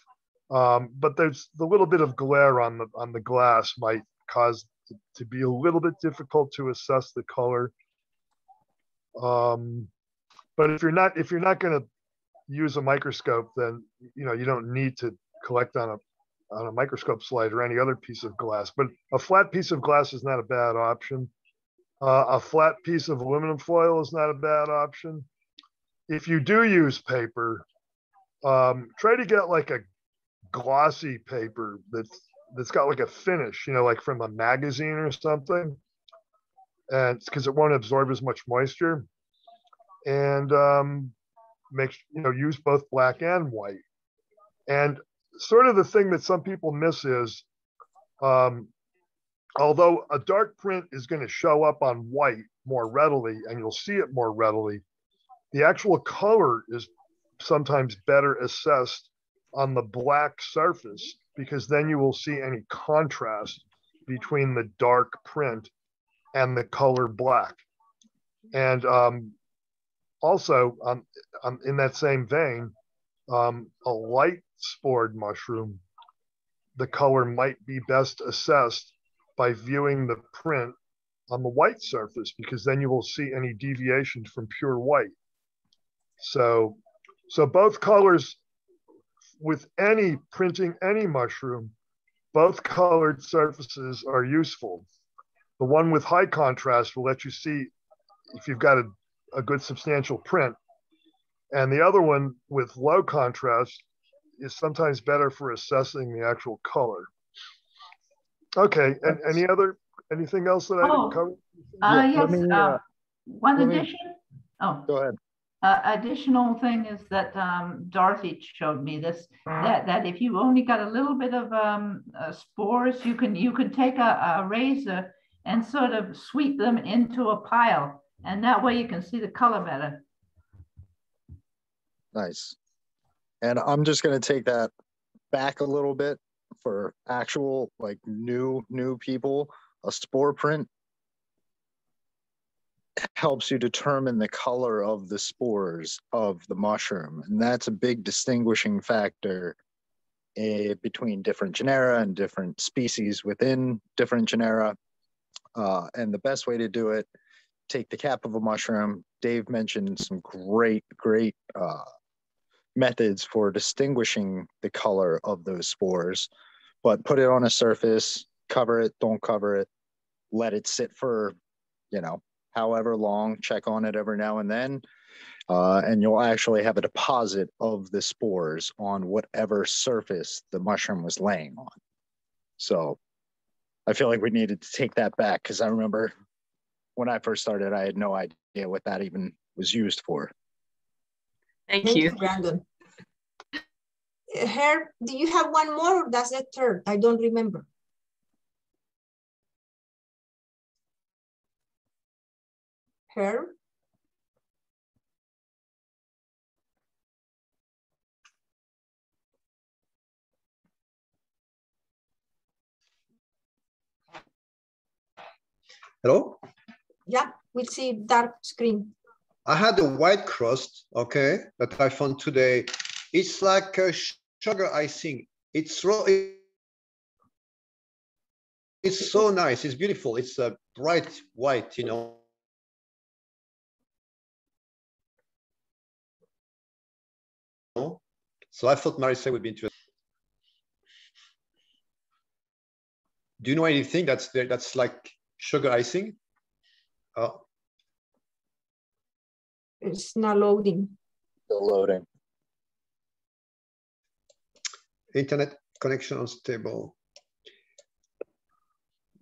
But there's the little bit of glare on the glass might cause it to be a little bit difficult to assess the color. But if you're not going to use a microscope, then you don't need to collect on a microscope slide or any other piece of glass. But a flat piece of glass is not a bad option. A flat piece of aluminum foil is not a bad option. If you do use paper, try to get like a glossy paper that's got like a finish, like from a magazine or something, and because it won't absorb as much moisture. And use both black and white. And sort of the thing that some people miss is, although a dark print is going to show up on white more readily and you'll see it more readily, the actual color is sometimes better assessed on the black surface, because then you will see any contrast between the dark print and the color black. And also, in that same vein, a light spored mushroom, the color might be best assessed by viewing the print on the white surface, because then you will see any deviations from pure white. So both colors, with printing any mushroom, both colored surfaces are useful. The one with high contrast will let you see if you've got a good substantial print, and the other one with low contrast is sometimes better for assessing the actual color. Okay, and anything else that I didn't cover? Yes, one addition. Go ahead. Additional thing is that Dorothy showed me this, that if you only got a little bit of spores, you can take a razor and sort of sweep them into a pile, and that way you can see the color better. Nice. And I'm just going to take that back a little bit for actual new people. A spore print helps you determine the color of the spores of the mushroom, and that's a big distinguishing factor between different genera and different species within different genera. And the best way to do it, take the cap of a mushroom. Dave mentioned some great methods for distinguishing the color of those spores, but put it on a surface, cover it, don't cover it, let it sit for, however long, check on it every now and then. And you'll actually have a deposit of the spores on whatever surface the mushroom was laying on. So I feel like we needed to take that back, because I remember when I first started, I had no idea what that even was used for. Thank you, Brandon. Herb, do you have one more, or that's the third? I don't remember. Herb? Hello? Yeah, we see dark screen. I had a white crust, okay, that I found today. It's like a sugar icing. It's so nice. It's beautiful. It's a bright white, So I thought Marissa would be interested. Do you know anything that's like sugar icing? Oh. It's not loading. Still loading. Internet connection unstable.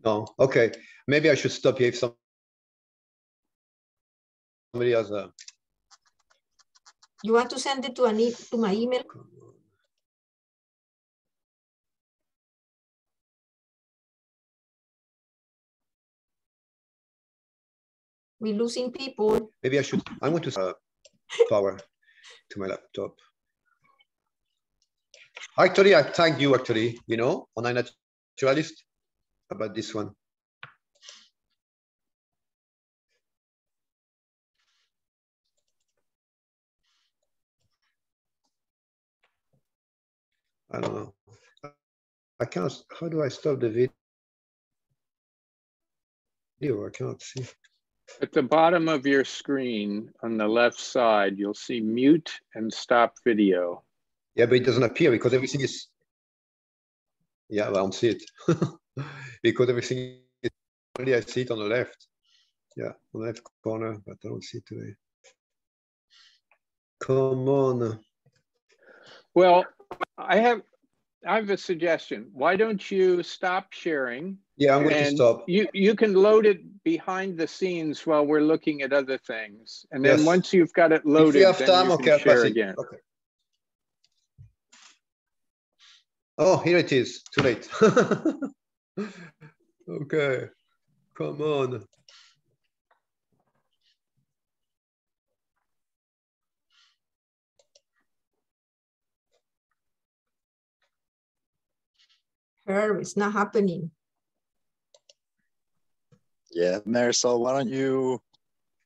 No, okay. Maybe I should stop here if somebody has a... You want to send it to my email? We're losing people. Maybe I should. I'm going to power to my laptop. Actually, I tagged you on iNaturalist about this one. I don't know. I cannot. How do I stop the video? I cannot see. At the bottom of your screen on the left side, you'll see mute and stop video. Yeah, but it doesn't appear because everything is... Yeah, I don't see it. Because everything is... Only I see it on the left. Yeah, on the left corner, but I don't see it today. Come on. Well, I have a suggestion. Why don't you stop sharing? Yeah, I'm going to stop. You can load it behind the scenes while we're looking at other things. And then once you've got it loaded, if you have then time, you okay, can share again. Okay. Oh, here it is. Too late. Okay. Come on. Herb, it's not happening. Yeah, Marisol, why don't you?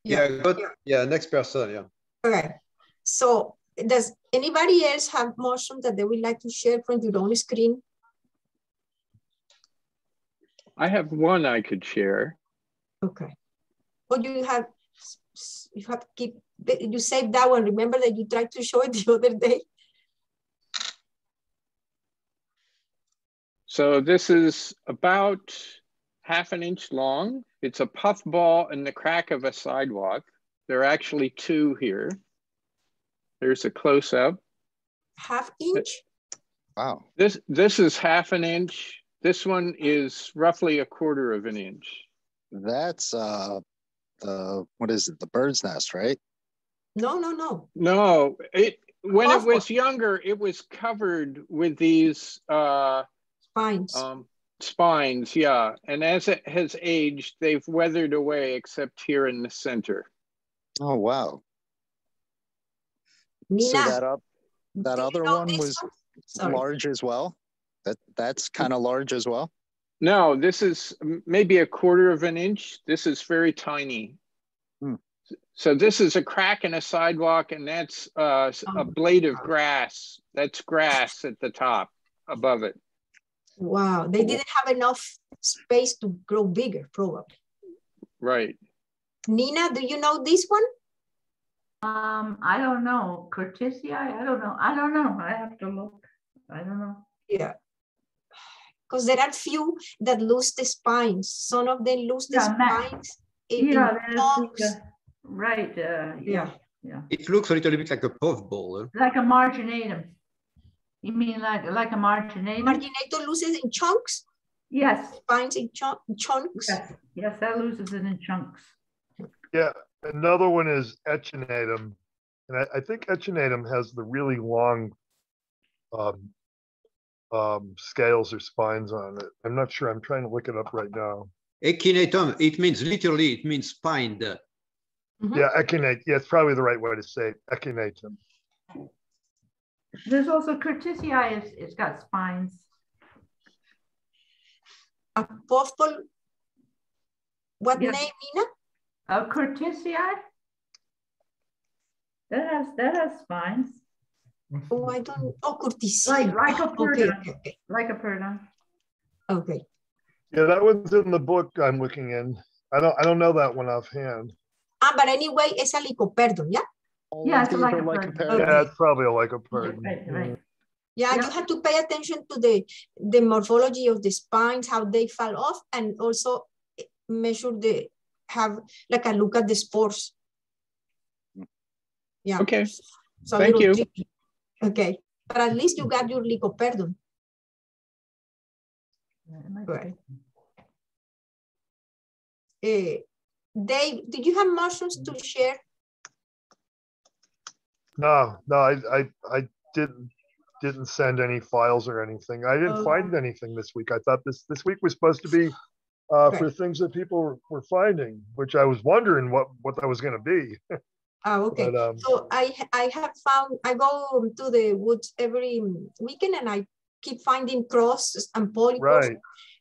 Yeah, good. Yeah, next person, yeah. Okay, so does anybody else have motion that they would like to share from your own screen? I have one I could share. Okay. But you have to keep, you saved that one. Remember that you tried to show it the other day? So this is about 1/2 inch long. It's a puffball in the crack of a sidewalk. There are actually two here. There's a close-up. 1/2 inch? Wow. This is 1/2 inch. This one is roughly 1/4 inch. That's what is it? The bird's nest, right? No. No, when it was younger, it was covered with these spines. Spines, yeah. And as it has aged, they've weathered away, except here in the center. Oh wow. Nina, so that other one was large as well. That's kind of large as well. No, this is maybe 1/4 inch. This is very tiny. So this is a crack in a sidewalk, and that's a blade of grass. That's grass at the top. above it. Wow, they didn't have enough space to grow bigger, probably. Right. Nina, do you know this one? I don't know. Curtisii? I don't know. I have to look. I don't know. Yeah. Because there are few that lose the spines. Some of them lose the spines. Right. Yeah. It looks a little bit like a puffball. Huh? Like a marginatum. You mean like a marginatum? Marginatum loses in chunks? Yes. Spines in chunks? Yes, that loses it in chunks. Yeah, another one is echinatum. And I think echinatum has the really long scales or spines on it. I'm not sure. I'm trying to look it up right now. Echinatum, it means literally, it means spined. Yeah, echinate. Yeah, it's probably the right way to say it. Echinatum. There's also Curtisii. It's got spines. A puffball. What name, Nina? Curtisii. That has spines. Oh, I don't. Oh, Curtisii. Like a perdon. Okay. Like a perdon. Okay. Yeah, that one's in the book I'm looking in. I don't know that one offhand. But anyway, it's a lycoperdon, yeah? Yeah, it's like a perdon. Okay. Yeah, it's probably a lycoperdon. Right. Yeah, you have to pay attention to the morphology of the spines, how they fall off, and also measure have like a look at the spores. Yeah. Okay. So thank you. Tricky. Okay, but at least you got your lycoperdon. Right. Dave, did you have mushrooms to share? No, I didn't send any files or anything. I didn't find anything this week. I thought this week was supposed to be for things that people were finding, which I was wondering what that was going to be. Okay. But, so I have found, I go to the woods every weekend and I keep finding crosses and polypus. Right.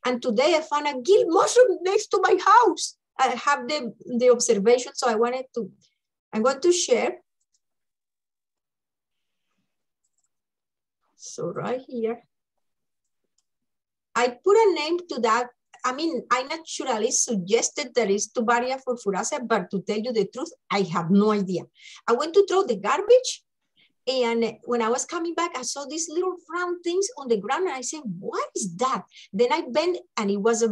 And today I found a gill mushroom next to my house. I have the observation, so I'm going to share. So right here, I put a name to that. I mean, I naturally suggested that it's Tubaria furfuracea, but to tell you the truth, I have no idea. I went to throw the garbage, and when I was coming back, I saw these little round things on the ground, and I said, "What is that?" Then I bent, and it was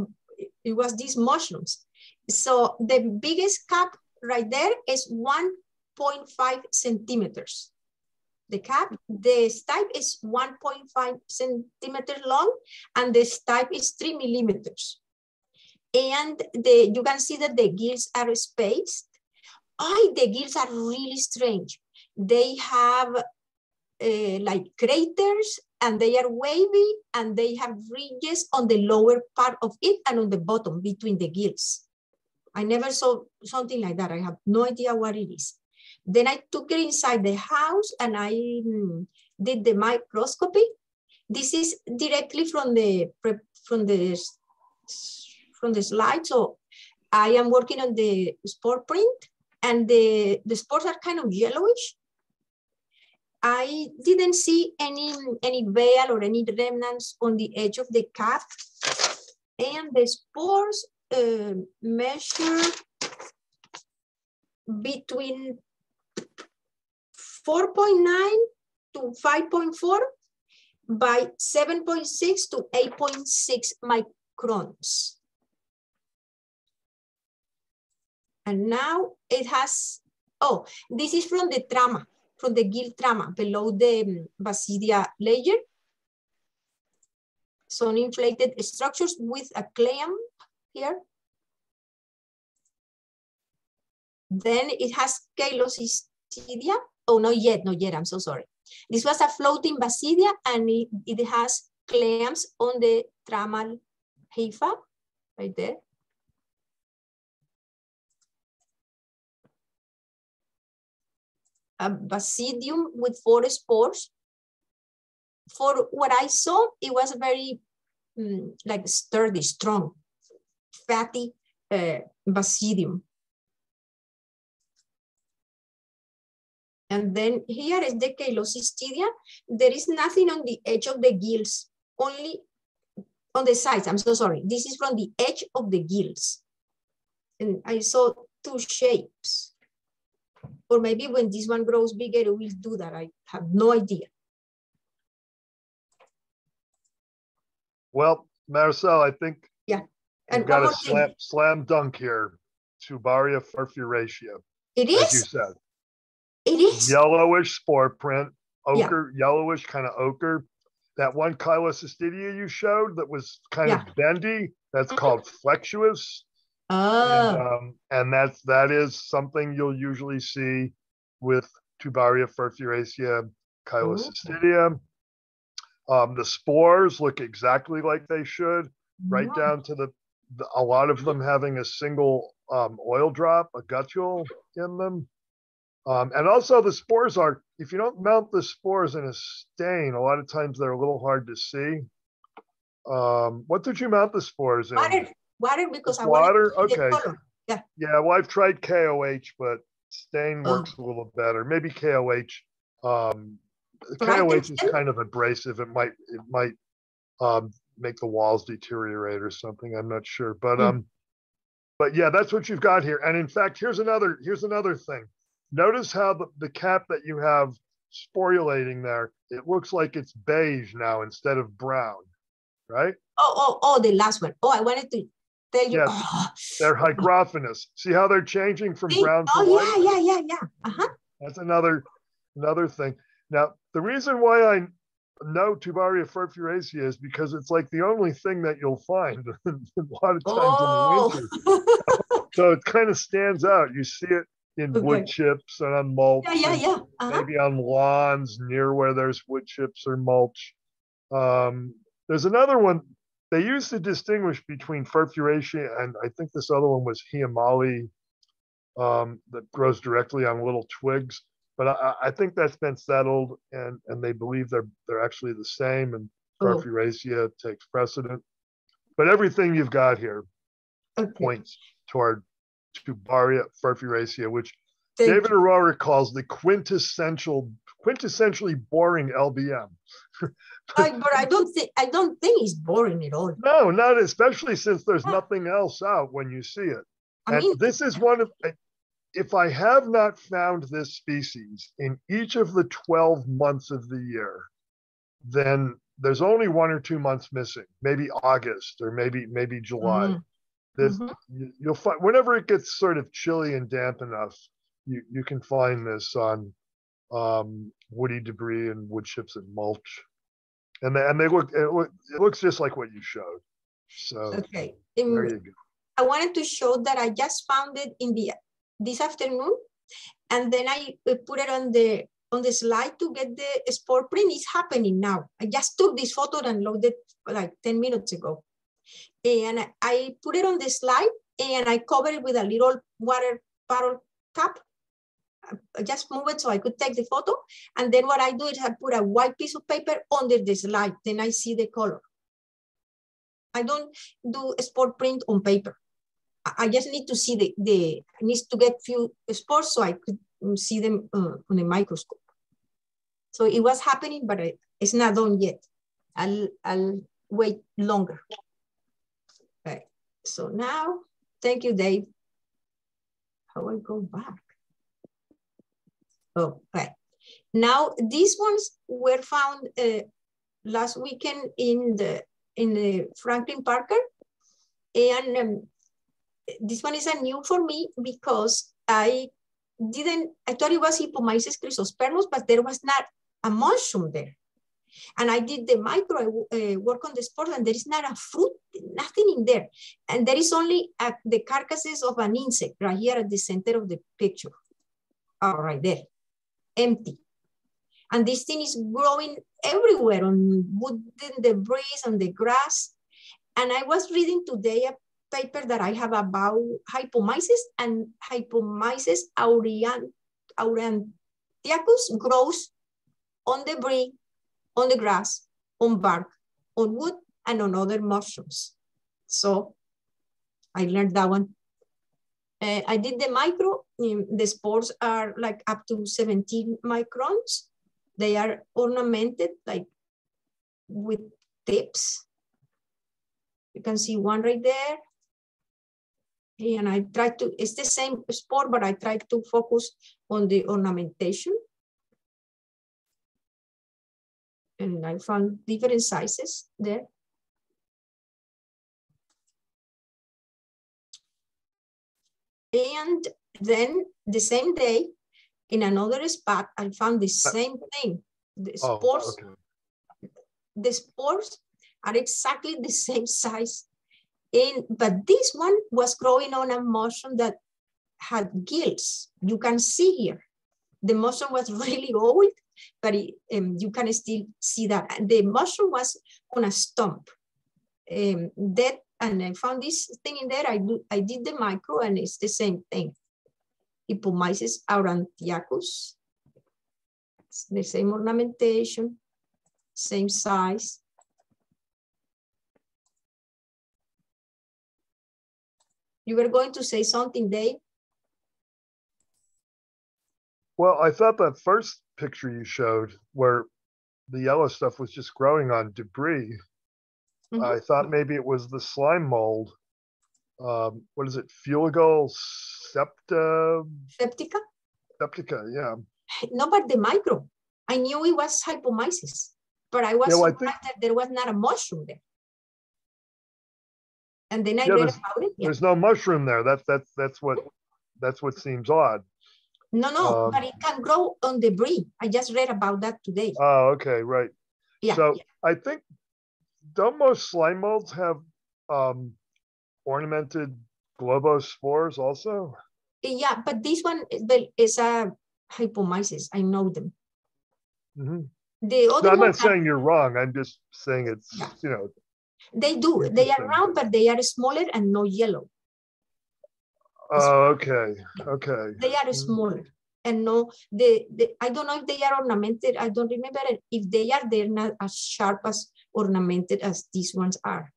these mushrooms. So the biggest cap right there is 1.5 centimeters. The cap, the stipe is 1.5 centimeters long, and the stipe is 3 millimeters. And you can see that the gills are spaced. The gills are really strange. They have like craters, and they are wavy, and they have ridges on the lower part of it and on the bottom between the gills. I never saw something like that. I have no idea what it is. Then I took it inside the house and I did the microscopy. This is directly from the slide. So I am working on the spore print, and the spores are kind of yellowish. I didn't see any veil or any remnants on the edge of the cap, and the spores measure between 4.9 to 5.4 by 7.6 to 8.6 microns. And now it has, this is from the trama, from the gill trama below the basidia layer. Some inflated structures with a clamp here. Then it has Caelocystidia. Oh, not yet, I'm so sorry. This was a floating basidia, and it has clamps on the tramal hypha, right there. A basidium with 4 spores. For what I saw, it was very like sturdy, strong, fatty basidium. And then here is the Caelocystidia. There is nothing on the edge of the gills. only on the sides. I'm so sorry. This is from the edge of the gills. And I saw two shapes. Or maybe when this one grows bigger, it will do that. I have no idea. Well, Maricel, I think and you've got a slam dunk here. Tubaria furfuracea. It is? As you said. It is? Yellowish spore print, ochre, yellowish kind of ochre. That one Chylocystia you showed that was kind of bendy, that's called flexuous. And that is something you'll usually see with Tubaria furfuracea, Chylocystia. The spores look exactly like they should, right down to a lot of them having a single oil drop, a gutule in them. And also the spores are, if you don't mount the spores in a stain, a lot of times they're a little hard to see. What did you mount the spores in? Water, because I water. wanted Okay. color. Yeah. Well, I've tried KOH, but stain works a little better. Maybe KOH. KOH is kind of abrasive. It might make the walls deteriorate or something. I'm not sure, but yeah, that's what you've got here. And in fact, here's another thing. Notice how the cap that you have sporulating there, it looks like it's beige now instead of brown, right? Oh, the last one. Oh, I wanted to tell you. Yes, they're hygrophilous. See how they're changing from brown to white? Yeah. That's another thing. Now, the reason why I know Tubaria furfuracea is because it's like the only thing that you'll find a lot of times in the winter. So it kind of stands out. You see it in wood chips and on mulch. Maybe on lawns near where there's wood chips or mulch. There's another one. They used to distinguish between furfuracea and I think this other one was Hiamali that grows directly on little twigs. But I think that's been settled, and they believe they're actually the same, and furfuracea takes precedent. But everything you've got here points toward Tubaria furfuracea, which David Aurora calls the quintessentially boring LBM. But I don't think it's boring at all. No, not especially since there's nothing else out when you see it. This is one of. If I have not found this species in each of the 12 months of the year, then there's only 1 or 2 months missing, maybe August or maybe July. You'll find whenever it gets sort of chilly and damp enough, you can find this on woody debris and wood chips and mulch, and it looks just like what you showed. So there you go. I wanted to show that I just found it this afternoon, and then I put it on the slide to get the spore print. It's happening now. I just took this photo and loaded like 10 minutes ago. And I put it on the slide and I covered it with a little water bottle cap. I just move it so I could take the photo. And then what I do is I put a white piece of paper under the slide. Then I see the color. I don't do a spore print on paper. I just need to see needs to get few spores so I could see them on a microscope. So it was happening, but it's not done yet. I'll wait longer. Okay. So now, thank you, Dave. How I go back? Oh, okay. Now these ones were found last weekend in the Franklin Parker, and this one is a new for me because I thought it was Hippomyces chrysospermos, but there was not a mushroom there. And I did the micro work on the spores, and there is not a fruit, nothing in there. And there is only the carcasses of an insect right here at the center of the picture. Oh, right there, empty. And this thing is growing everywhere on wooden debris, on the grass. And I was reading today a paper that I have about Hypomyces, and Hypomyces aurantiacus grows on debris, on the grass, on bark, on wood, and on other mushrooms. So I learned that one. I did the micro. The spores are like up to 17 microns. They are ornamented like with tips. You can see one right there. And I try to, it's the same spore, but I try to focus on the ornamentation. And I found different sizes there. And then the same day, in another spot, I found the same thing. The spores, the spores are exactly the same size. But this one was growing on a mushroom that had gills. You can see here. The mushroom was really old, but you can still see that. And the mushroom was on a stump. Dead, and I found this thing in there. I did the micro, and it's the same thing. Hypomyces aurantiacus. It's the same ornamentation, same size. You were going to say something, Dave? Well, I thought that first picture you showed where the yellow stuff was just growing on debris. Mm-hmm. I thought maybe it was the slime mold. What is it? Fungal septica? Septica, yeah. No, but the micro. I knew it was hypomyces, but I was surprised that there was not a mushroom there. And then I read about it. Yeah. There's no mushroom there. That's what seems odd. No, but it can grow on debris. I just read about that today. Oh, okay, right. Yeah. So I think, don't most slime molds have ornamented globospores also? Yeah, but this one is a hypomyces. I know them. Mm-hmm. The other I'm not saying you're wrong. I'm just saying it's, you know. They do. They are round, but they are smaller and no yellow. Oh, okay. Okay. They are smaller and no, I don't know if they are ornamented. I don't remember if they are, they're not as sharp as ornamented as these ones are.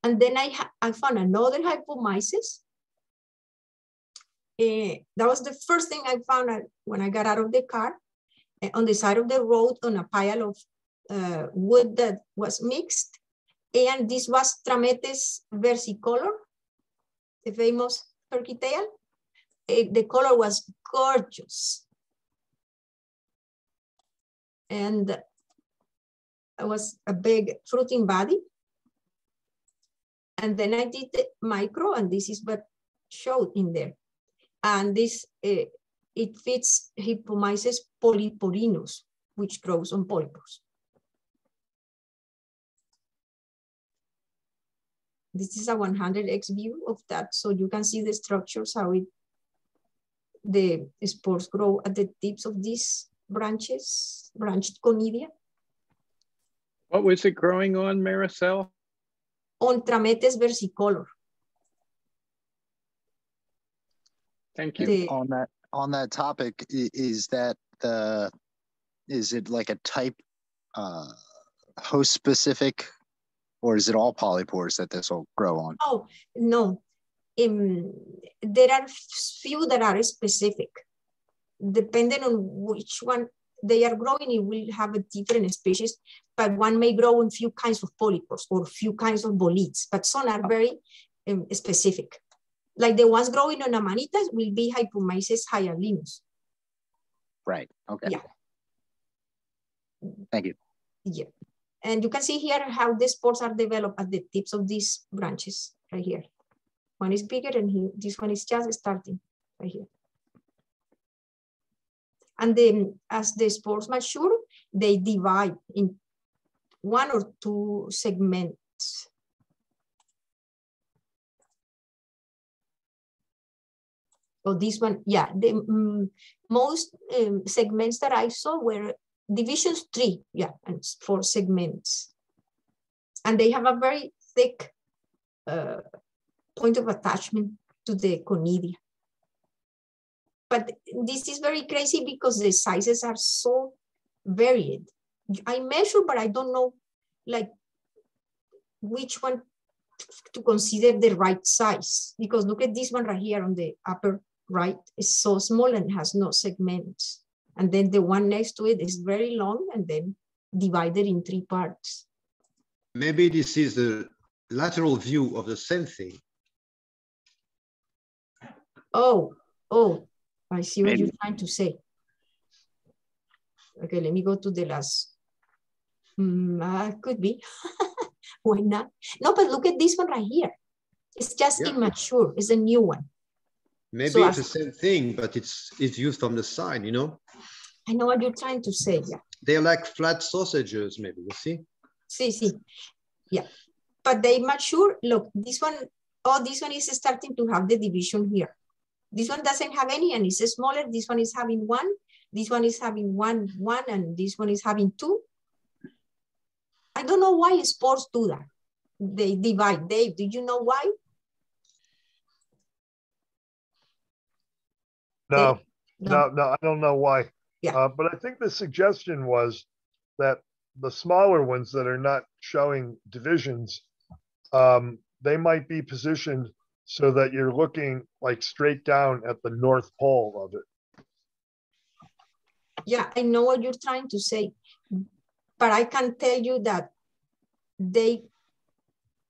And then I found another hypomyces. That was the first thing I found when I got out of the car. On the side of the road on a pile of wood that was mixed. And this was Trametes versicolor, the famous turkey tail. The color was gorgeous. And it was a big fruiting body. And then I did the micro, and this is what showed in there. And this, it fits Hypomyces polyporinus, which grows on polypus. This is a 100x view of that, so you can see the structures, how the spores grow at the tips of these branches, branched conidia. What was it growing on, Maricel? On Trametes versicolor. Thank you. On that topic, is it like a type host specific, or is it all polypores that this will grow on? Oh, no. There are few that are specific. Depending on which one they are growing, it will have a different species, but one may grow in few kinds of polypores or few kinds of bolids, but some are very specific. Like the ones growing on amanitas will be Hypomyces hyalinus. Right, okay. Yeah. Thank you. Yeah. And you can see here how the spores are developed at the tips of these branches right here. One is bigger and this one is just starting right here. And then as the spores mature, they divide in 1 or 2 segments. So this one, yeah, the most segments that I saw were divisions 3, yeah, and 4 segments. And they have a very thick point of attachment to the conidia. But this is very crazy because the sizes are so varied. I measure, but I don't know like which one to consider the right size, because look at this one right here on the upper right, it's so small and has no segments. And then the one next to it is very long and then divided in 3 parts. Maybe this is the lateral view of the same thing. Oh, I see what you're trying to say. Okay, let me go to the last. Could be. Why not? No, but look at this one right here. It's just immature. It's a new one. Maybe so it's the same thing, but it's used from the side, you know? I know what you're trying to say, yeah. They're like flat sausages, maybe, you see? See. Yeah. But they mature. Look, this one, this one is starting to have the division here. This one doesn't have any and it's smaller. This one is having 1. This one is having one, and this one is having 2. I don't know why spores do that. They divide. Dave, do you know why? No, I don't know why. Yeah. But I think the suggestion was that the smaller ones that are not showing divisions, they might be positioned so that you're looking like straight down at the North Pole of it. Yeah, I know what you're trying to say, but I can tell you that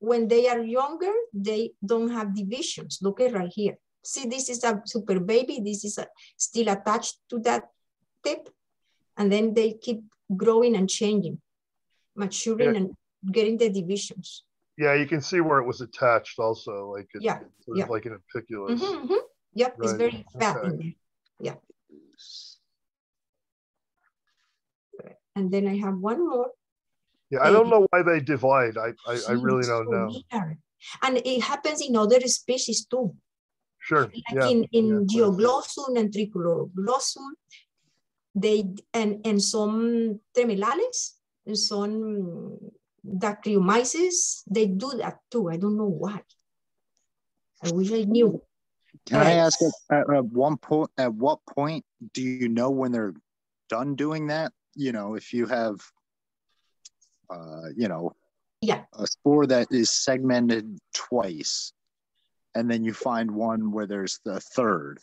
when they are younger, they don't have divisions. Look at right here. See, this is a super baby. This is still attached to that tip. And then they keep growing and changing, maturing and getting the divisions. Yeah, you can see where it was attached also, like like an apiculus. Yep, right. It's very fat in there. Yeah. And then I have one more. Yeah, I don't know why they divide. I really don't know. Weird. And it happens in other species too. Sure. Like in Geoglossum and Tricoloroglossum, and some Tremellales and some Dacryomyces, they do that too. I don't know why. I wish I knew. Can I ask at what point do you know when they're done doing that? You know, if you have a spore that is segmented twice and then you find one where there's the third,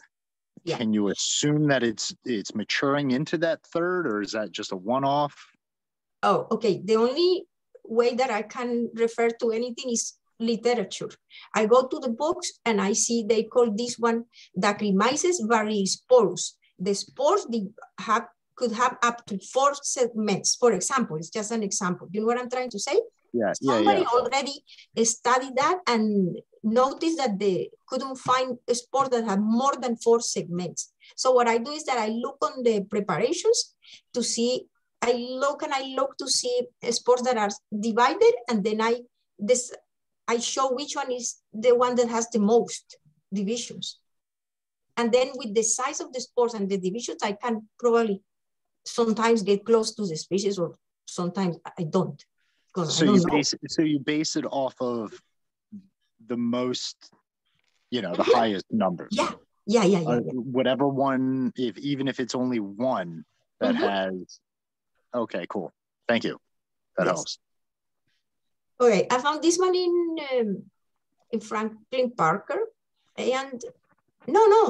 can you assume that it's maturing into that third, or is that just a one-off? Oh, okay. The only way that I can refer to anything is literature. I go to the books and I see they call this one Dacrymyces variosporus. The spores could have up to 4 segments. For example, it's just an example. You know what I'm trying to say? Somebody already studied that and noticed that they couldn't find a spore that had more than 4 segments. So what I do is that I look on the preparations to see, I look to see spores that are divided, and then I show which one is the one that has the most divisions. And then with the size of the spores and the divisions, I can probably sometimes get close to the species, or sometimes I don't. So you base it off of the most, the highest numbers. Yeah. Whatever one, even if it's only one that has. Okay, cool. Thank you. That helps. Okay, I found this one in Franklin Parker, and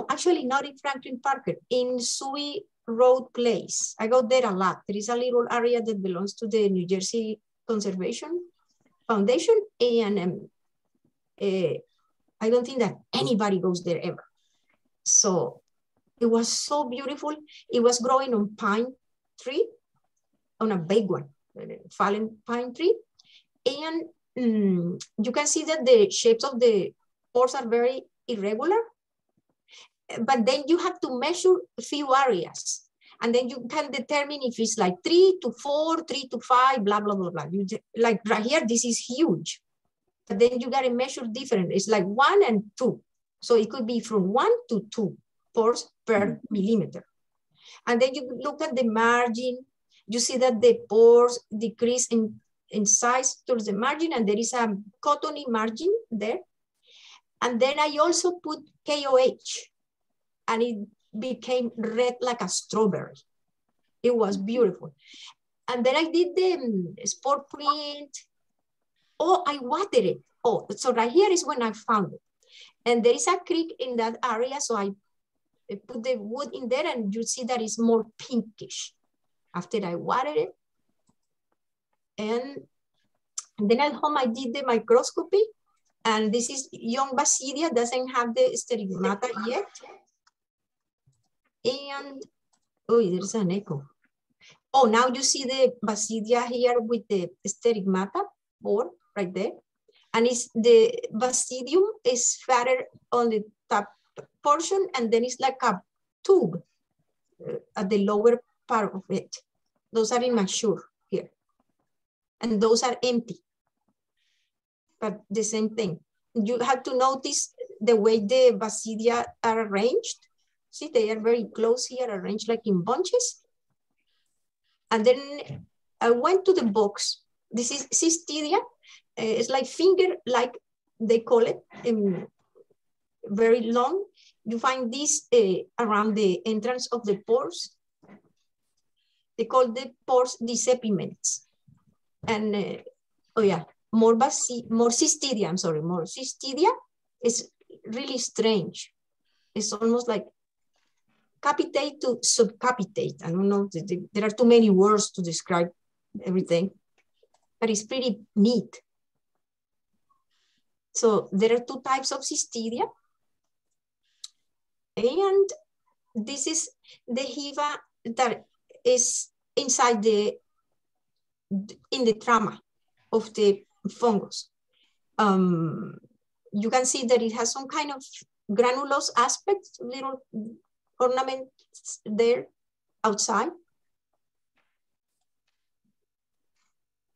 actually not in Franklin Parker, in Suey Road Place. I go there a lot. There is a little area that belongs to the New Jersey Conservation Foundation, and I don't think that anybody goes there ever. So it was so beautiful. It was growing on pine tree, on a big one, fallen pine tree. And you can see that the shapes of the pores are very irregular, but then you have to measure a few areas. And then you can determine if it's like 3 to 4, 3 to 5, blah, blah, blah, blah. Like right here, this is huge. But then you got to measure different. It's like 1 and 2. So it could be from 1 to 2 pores per millimeter. And then you look at the margin. You see that the pores decrease in size towards the margin, and there is a cottony margin there. And then I also put KOH, and it became red like a strawberry. It was beautiful. And then I did the spore print. Oh, I watered it. Oh, so right here is when I found it. And there is a creek in that area, so I put the wood in there and you see that it's more pinkish after I watered it. And then at home I did the microscopy, and this is young Basidia, doesn't have the stigmata yet. And, oh, there's an echo. Oh, now you see the Basidia here with the stigmata board right there. And it's the basidium is fatter on the top portion, and then it's like a tube at the lower part of it. Those are immature here. And those are empty. But the same thing. You have to notice the way the basidia are arranged. See, they are very close here, arranged like in bunches. And then I went to the box. This is cystidia. It's like finger, like they call it, very long. You find this around the entrance of the pores. They call the pores disepiments. And oh yeah, more cystidia, I'm sorry, more cystidia is really strange. It's almost like capitate to subcapitate. I don't know, there are too many words to describe everything, but it's pretty neat. So there are two types of cystidia. And this is the hiva that is inside in the trama of the fungus. You can see that it has some kind of granulose aspect, little ornaments there outside.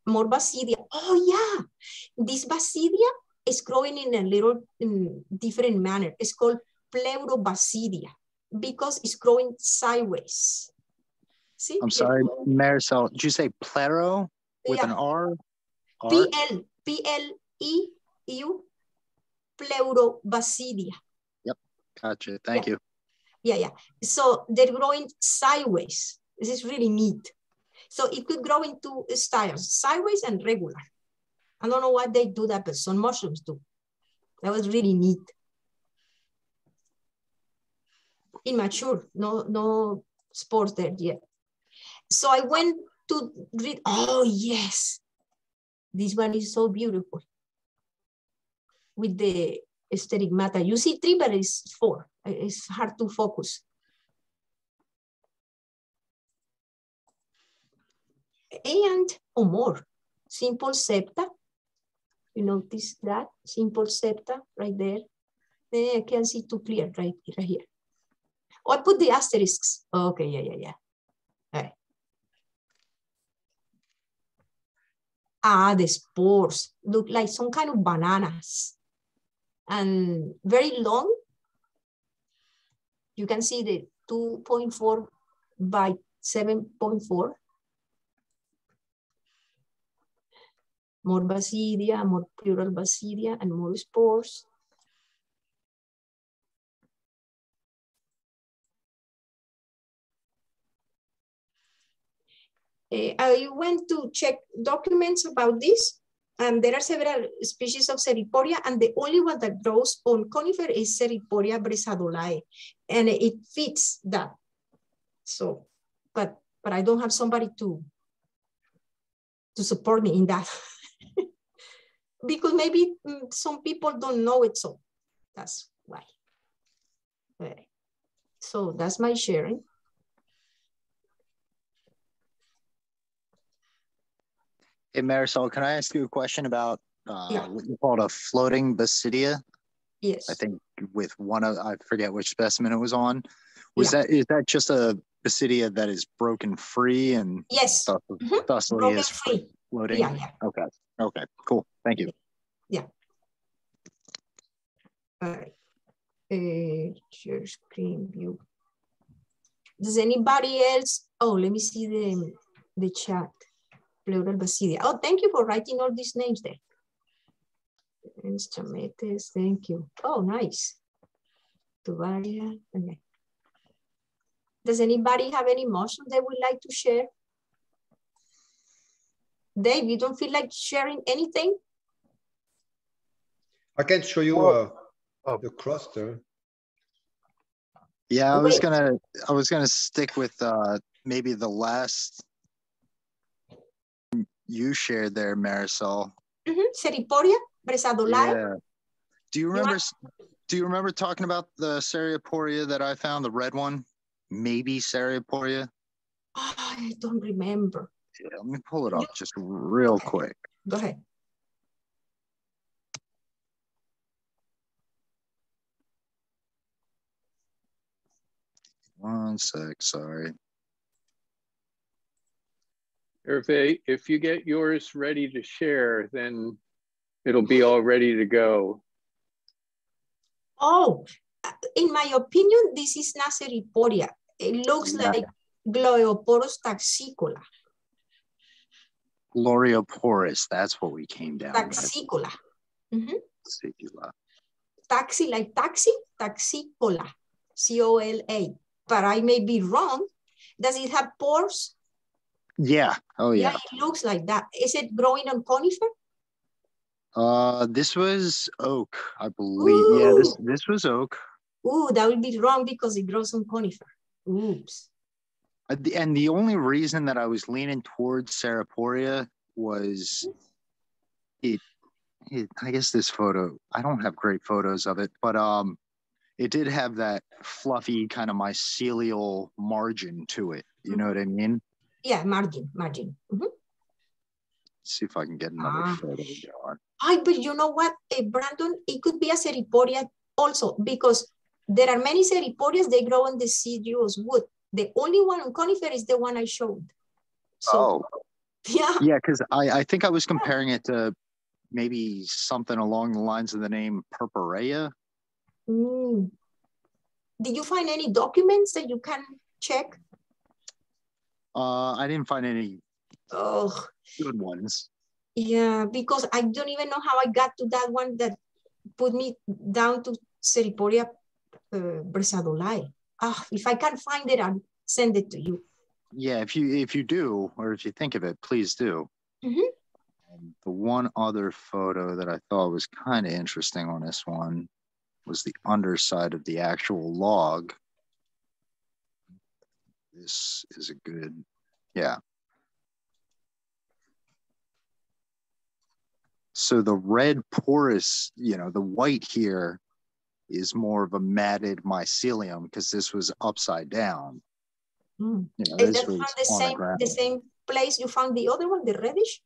More basidia. Oh yeah, this basidia is growing in a little different manner. It's called pleurobasidia because it's growing sideways. See? I'm sorry, Marisol, did you say plero with an R? P-L-E-U, pleurobasidia. Yep, gotcha, thank you. Yeah. So they're growing sideways. This is really neat. So it could grow in two styles, sideways and regular. I don't know why they do that, but some mushrooms do. That was really neat. Immature, no spores there yet. So I went to read, oh yes, this one is so beautiful. With the stigmata. You see 3, but it's 4. It's hard to focus. And, or more, simple septa. You notice that? Simple septa right there. Then I can't see too clear right here. Oh, I put the asterisks. Okay, yeah. All right. Ah, the spores look like some kind of bananas and very long. You can see the 2.4 by 7.4. More basidia, more plural basidia, and more spores. I went to check documents about this, and there are several species of Seriporia, and the only one that grows on conifer is Seriporia bresadolae, and it fits that. So, but I don't have somebody to support me in that. Because maybe some people don't know it, so that's why. Okay. So that's my sharing. Hey Marisol, can I ask you a question about what you called a floating basidia? Yes. I think with one of, I forget which specimen it was on. Is that just a basidia that is broken free and yes, thusly is free. Floating? Yeah. Okay, cool. Thank you. Yeah. All right. Share screen view. Does anybody else? Oh, let me see the chat. Pleural basidia. Oh, thank you for writing all these names there. Chametes, thank you. Oh, nice. Tuvaria. Okay. Does anybody have any motion they would like to share? Dave, you don't feel like sharing anything? I can show you the cluster. Yeah, I was gonna stick with maybe the last you shared there, Marisol. Seriporia, Bresadolae. Yeah. Do you remember talking about the Serioporia that I found, the red one? Maybe Serioporia? Oh, I don't remember. Yeah, let me pull it up just real quick. Go ahead. One sec, sorry. If you get yours ready to share, then it'll be all ready to go. Oh, in my opinion, this is not Seriporia. It looks like Glioporus taxicola. Glorioporus, that's what we came down Taxicola. with. Taxi like taxi, taxicola, C-O-L-A. But I may be wrong. Does it have pores? Yeah. Oh, yeah. Yeah, it looks like that. Is it growing on conifer? This was oak, I believe. Ooh. Yeah, this was oak. Ooh, that would be wrong because it grows on conifer. Oops. And the only reason that I was leaning towards Seriporia was I guess this photo, I don't have great photos of it, but it did have that fluffy kind of mycelial margin to it. You know what I mean? Yeah, margin. Let's see if I can get another photo going. But you know what, Brandon? It could be a Seriporia also because there are many Seriporias, they grow on deciduous wood. The only one on conifer is the one I showed. So, yeah. Yeah, because I think I was comparing it to maybe something along the lines of the name Purpurea. Did you find any documents that you can check? I didn't find any good ones. Yeah, because I don't even know how I got to that one that put me down to Seriporia Bresadolae. If I can find it, I'll send it to you. Yeah, if you do, or if you think of it, please do. The one other photo that I thought was kind of interesting on this one was the underside of the actual log. This is a good, yeah. So the red porous, the white here is more of a matted mycelium because this was upside down. Is that from the same place you found the other one, the reddish?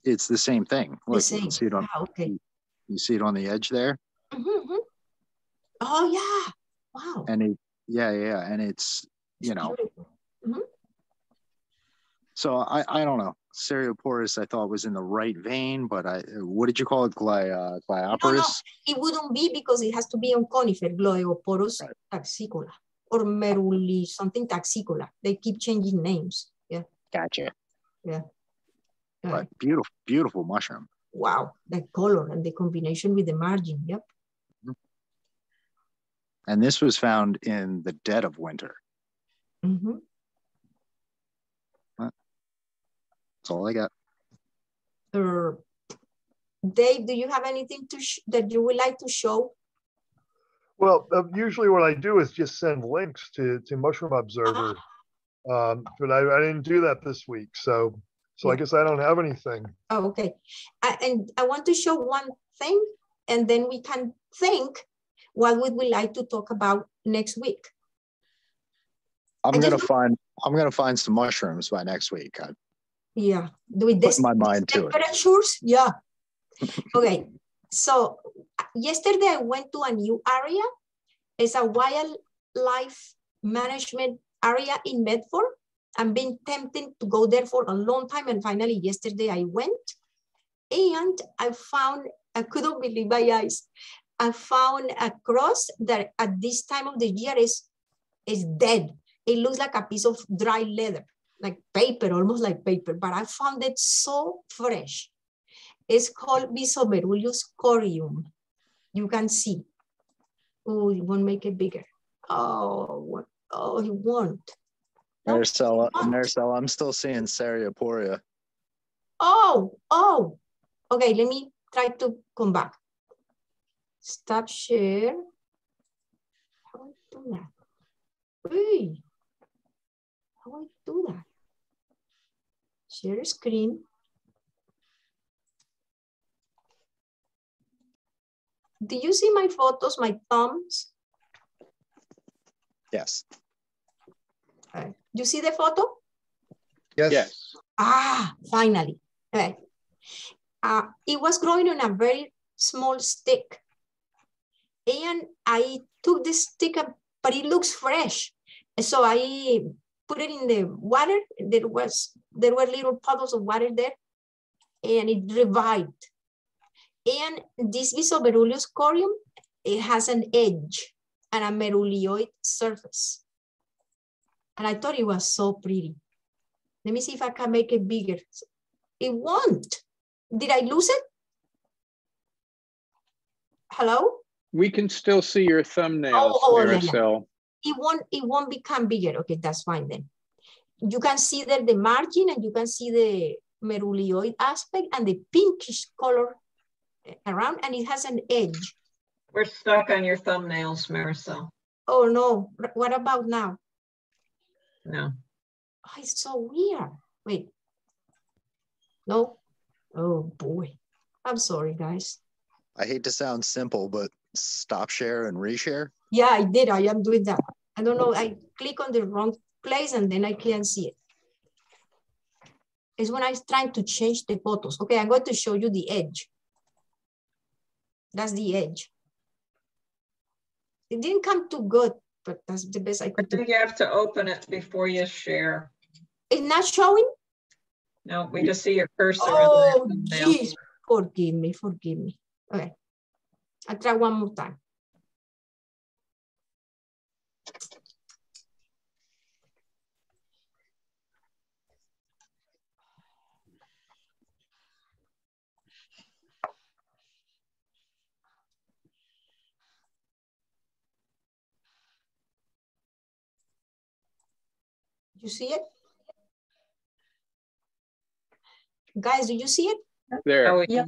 It's the same thing. Look, you can see it on, you see it on the edge there? Oh, yeah. Wow. And and it's, So I don't know. Serioporus, I thought was in the right vein, but what did you call it? Glioporus? No, it wouldn't be because it has to be on conifer, Glioporus taxicola or Meruli, something taxicola. They keep changing names. Yeah. Gotcha. Yeah. But beautiful, beautiful mushroom. Wow, the color and the combination with the margin. Yep. And this was found in the dead of winter. That's all I got. Dave, do you have anything that you would like to show? Well, usually what I do is just send links to Mushroom Observer, but I didn't do that this week, so I guess I don't have anything. Oh, okay. And I want to show one thing, and then we can think what would we like to talk about next week. I'm gonna find some mushrooms by next week. Yeah, with this my mind to it. Temperatures, yeah. Okay, so yesterday I went to a new area. It's a wildlife management area in Medford. I've been tempted to go there for a long time, and finally yesterday I went, and I couldn't believe my eyes. I found a cross that at this time of the year is dead. It looks like a piece of dry leather, like paper, almost like paper, but I found it so fresh. It's called Bisomerulius corium. You can see. Oh, it won't make it bigger. Oh, it won't. Marcella, I'm still seeing Serioporia. Oh. Okay, let me try to come back. Stop share. How do I do that? Hey, how do I do that? Share screen. Do you see my photos, my thumbs? Yes. You see the photo? Yes. Yes. Ah, finally. Okay. It was growing on a very small stick. And I took this stick up, but it looks fresh. So I put it in the water. There were little puddles of water there, and it revived. And this Visoberulus corium, it has an edge and a merulioid surface. And I thought it was so pretty. Let me see if I can make it bigger. It won't. Did I lose it? Hello? We can still see your thumbnails, Maricel. It won't become bigger. Okay, that's fine then. You can see there the margin, and you can see the merulioid aspect and the pinkish color around, and it has an edge. We're stuck on your thumbnails, Maricel. Oh no, what about now? No. Oh, it's so weird. Wait. No? Oh boy. I'm sorry, guys. I hate to sound simple, but stop share and reshare. Yeah, I did. I am doing that. I don't know. I click on the wrong place and then I can't see it. It's when I'm trying to change the photos. Okay, I'm going to show you the edge. That's the edge. It didn't come too good, but that's the best I could do. I think you have to open it before you share. It's not showing? No, we just see your cursor. Oh, geez. Forgive me, forgive me. Okay, I'll try one more time. You see it? Guys, do you see it? There. Oh, yeah.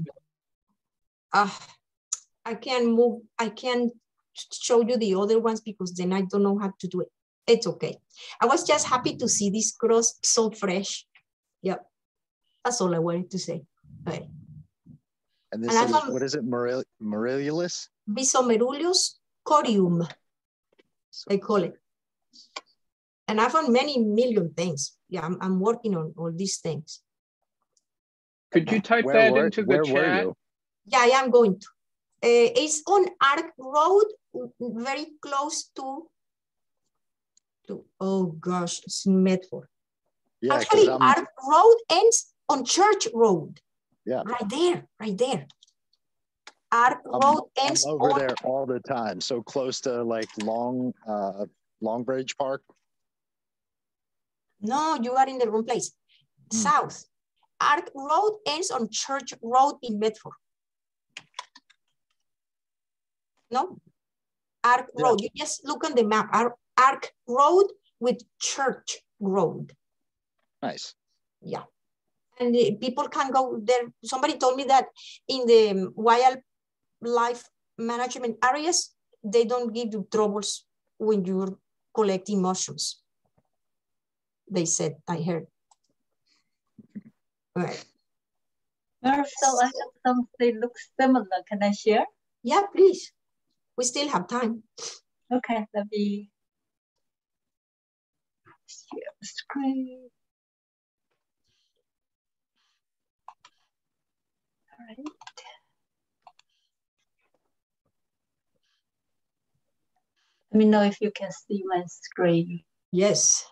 I can't move. I can't show you the other ones because then I don't know how to do it. It's okay. I was just happy to see this cross so fresh. Yep. That's all I wanted to say. Okay. And this is, what is it, Merulus? Visomerulus corium, they call it. And I found many million things. Yeah, I'm working on all these things. Could you type that into the chat? Yeah, I am going to. It's on Arc Road, very close to oh gosh, it's Medford. Yeah, actually, Arc Road ends on Church Road. Yeah. Right there, right there. Arc Road ends I'm over there all the time. So close to like Longbridge Park. No, you are in the wrong place. South. Arc Road ends on Church Road in Medford. No? Arc Road. You just look on the map. Arc Road with Church Road. Nice. Yeah. And people can go there. Somebody told me that in the wildlife management areas, they don't give you troubles when you're collecting mushrooms. They said, I heard. All right. Marcel, I have something looks similar. Can I share? Yeah, please. We still have time. Okay, let me share the screen. All right. Let me know if you can see my screen. Yes.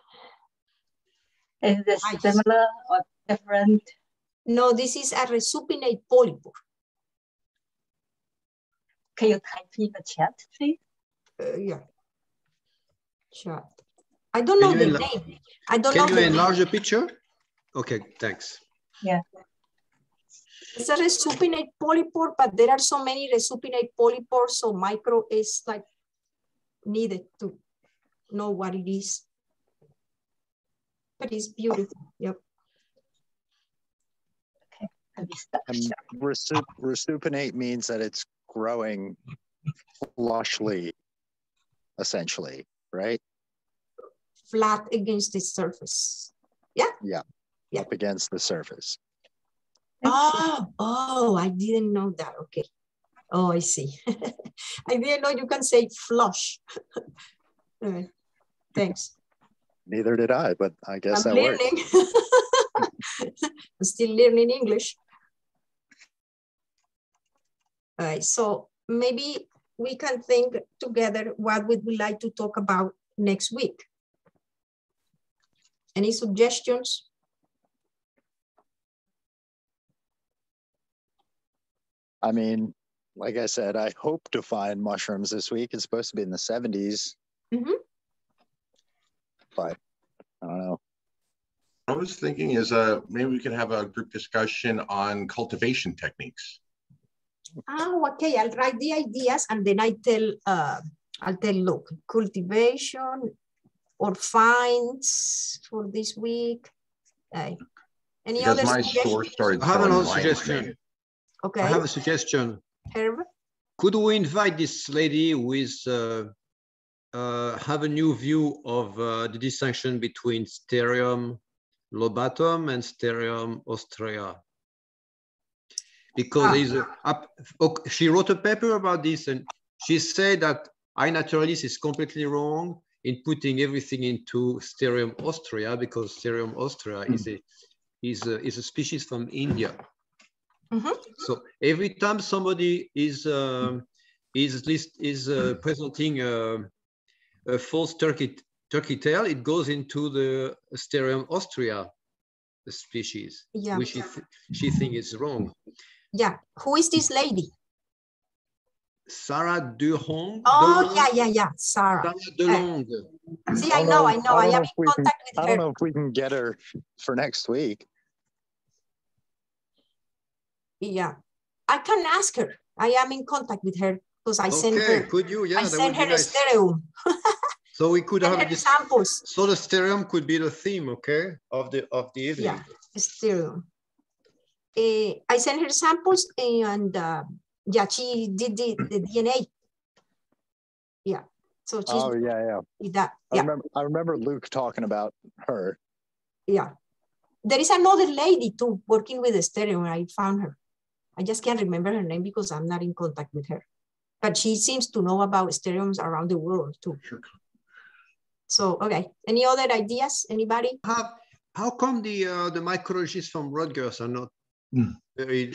Is this similar or different? No, this is a resupinate polypore. Can you type in the chat, please? Yeah. Chat. I don't know the name. I don't know. Can you enlarge the picture? Okay, thanks. Yeah. It's a resupinate polypore, but there are so many resupinate polypores, so micro is like needed to know what it is. But it's beautiful. Yep. Okay. And resupinate means that it's growing flushly, essentially, right? flat against the surface. Yeah? Yeah, yeah. Up against the surface. Oh, I didn't know that. Okay. Oh, I see. I didn't know you can say flush. Thanks. Neither did I, but I guess I'm that learning. I'm still learning English. All right, so maybe we can think together what we would like to talk about next week. Any suggestions? I mean, like I said, I hope to find mushrooms this week. It's supposed to be in the 70s. Mm-hmm. But I don't know. I was thinking is maybe we could have a group discussion on cultivation techniques. Oh, okay. I'll write the ideas and then I'll tell, look, cultivation or finds for this week. Any because other my suggestions? store started I have selling another wine suggestion. today. Okay. I have a suggestion. Herb? Could we invite this lady with have a new view of the distinction between Sterium lobatum and Sterium ostrea? Because she wrote a paper about this, and she said that iNaturalist is completely wrong in putting everything into Sterium ostrea, because Sterium ostrea is a species from India. Mm-hmm. So every time somebody is presenting a false turkey tail, it goes into the Sterium ostrea species, yeah. which she thinks is wrong. Yeah. Who is this lady? Sarah Durand. Oh, yeah. Sarah DeLong. See, I know. I am in contact with her. I don't know if we can get her for next week. Yeah. I can ask her. I am in contact with her because I sent her. Could you? Yeah, I sent her a nice. Sterium. So we could have this samples. So the Sterium could be the theme, okay, of the evening. Yeah, Sterium. I sent her samples and yeah, she did the DNA. Yeah. So she's that. Yeah. I remember Luke talking about her. Yeah. There is another lady too working with the Sterium. I found her. I just can't remember her name because I'm not in contact with her. But she seems to know about Steriums around the world too. Sure. So, okay. Any other ideas? Anybody? How come the mycologists from Rutgers are not very,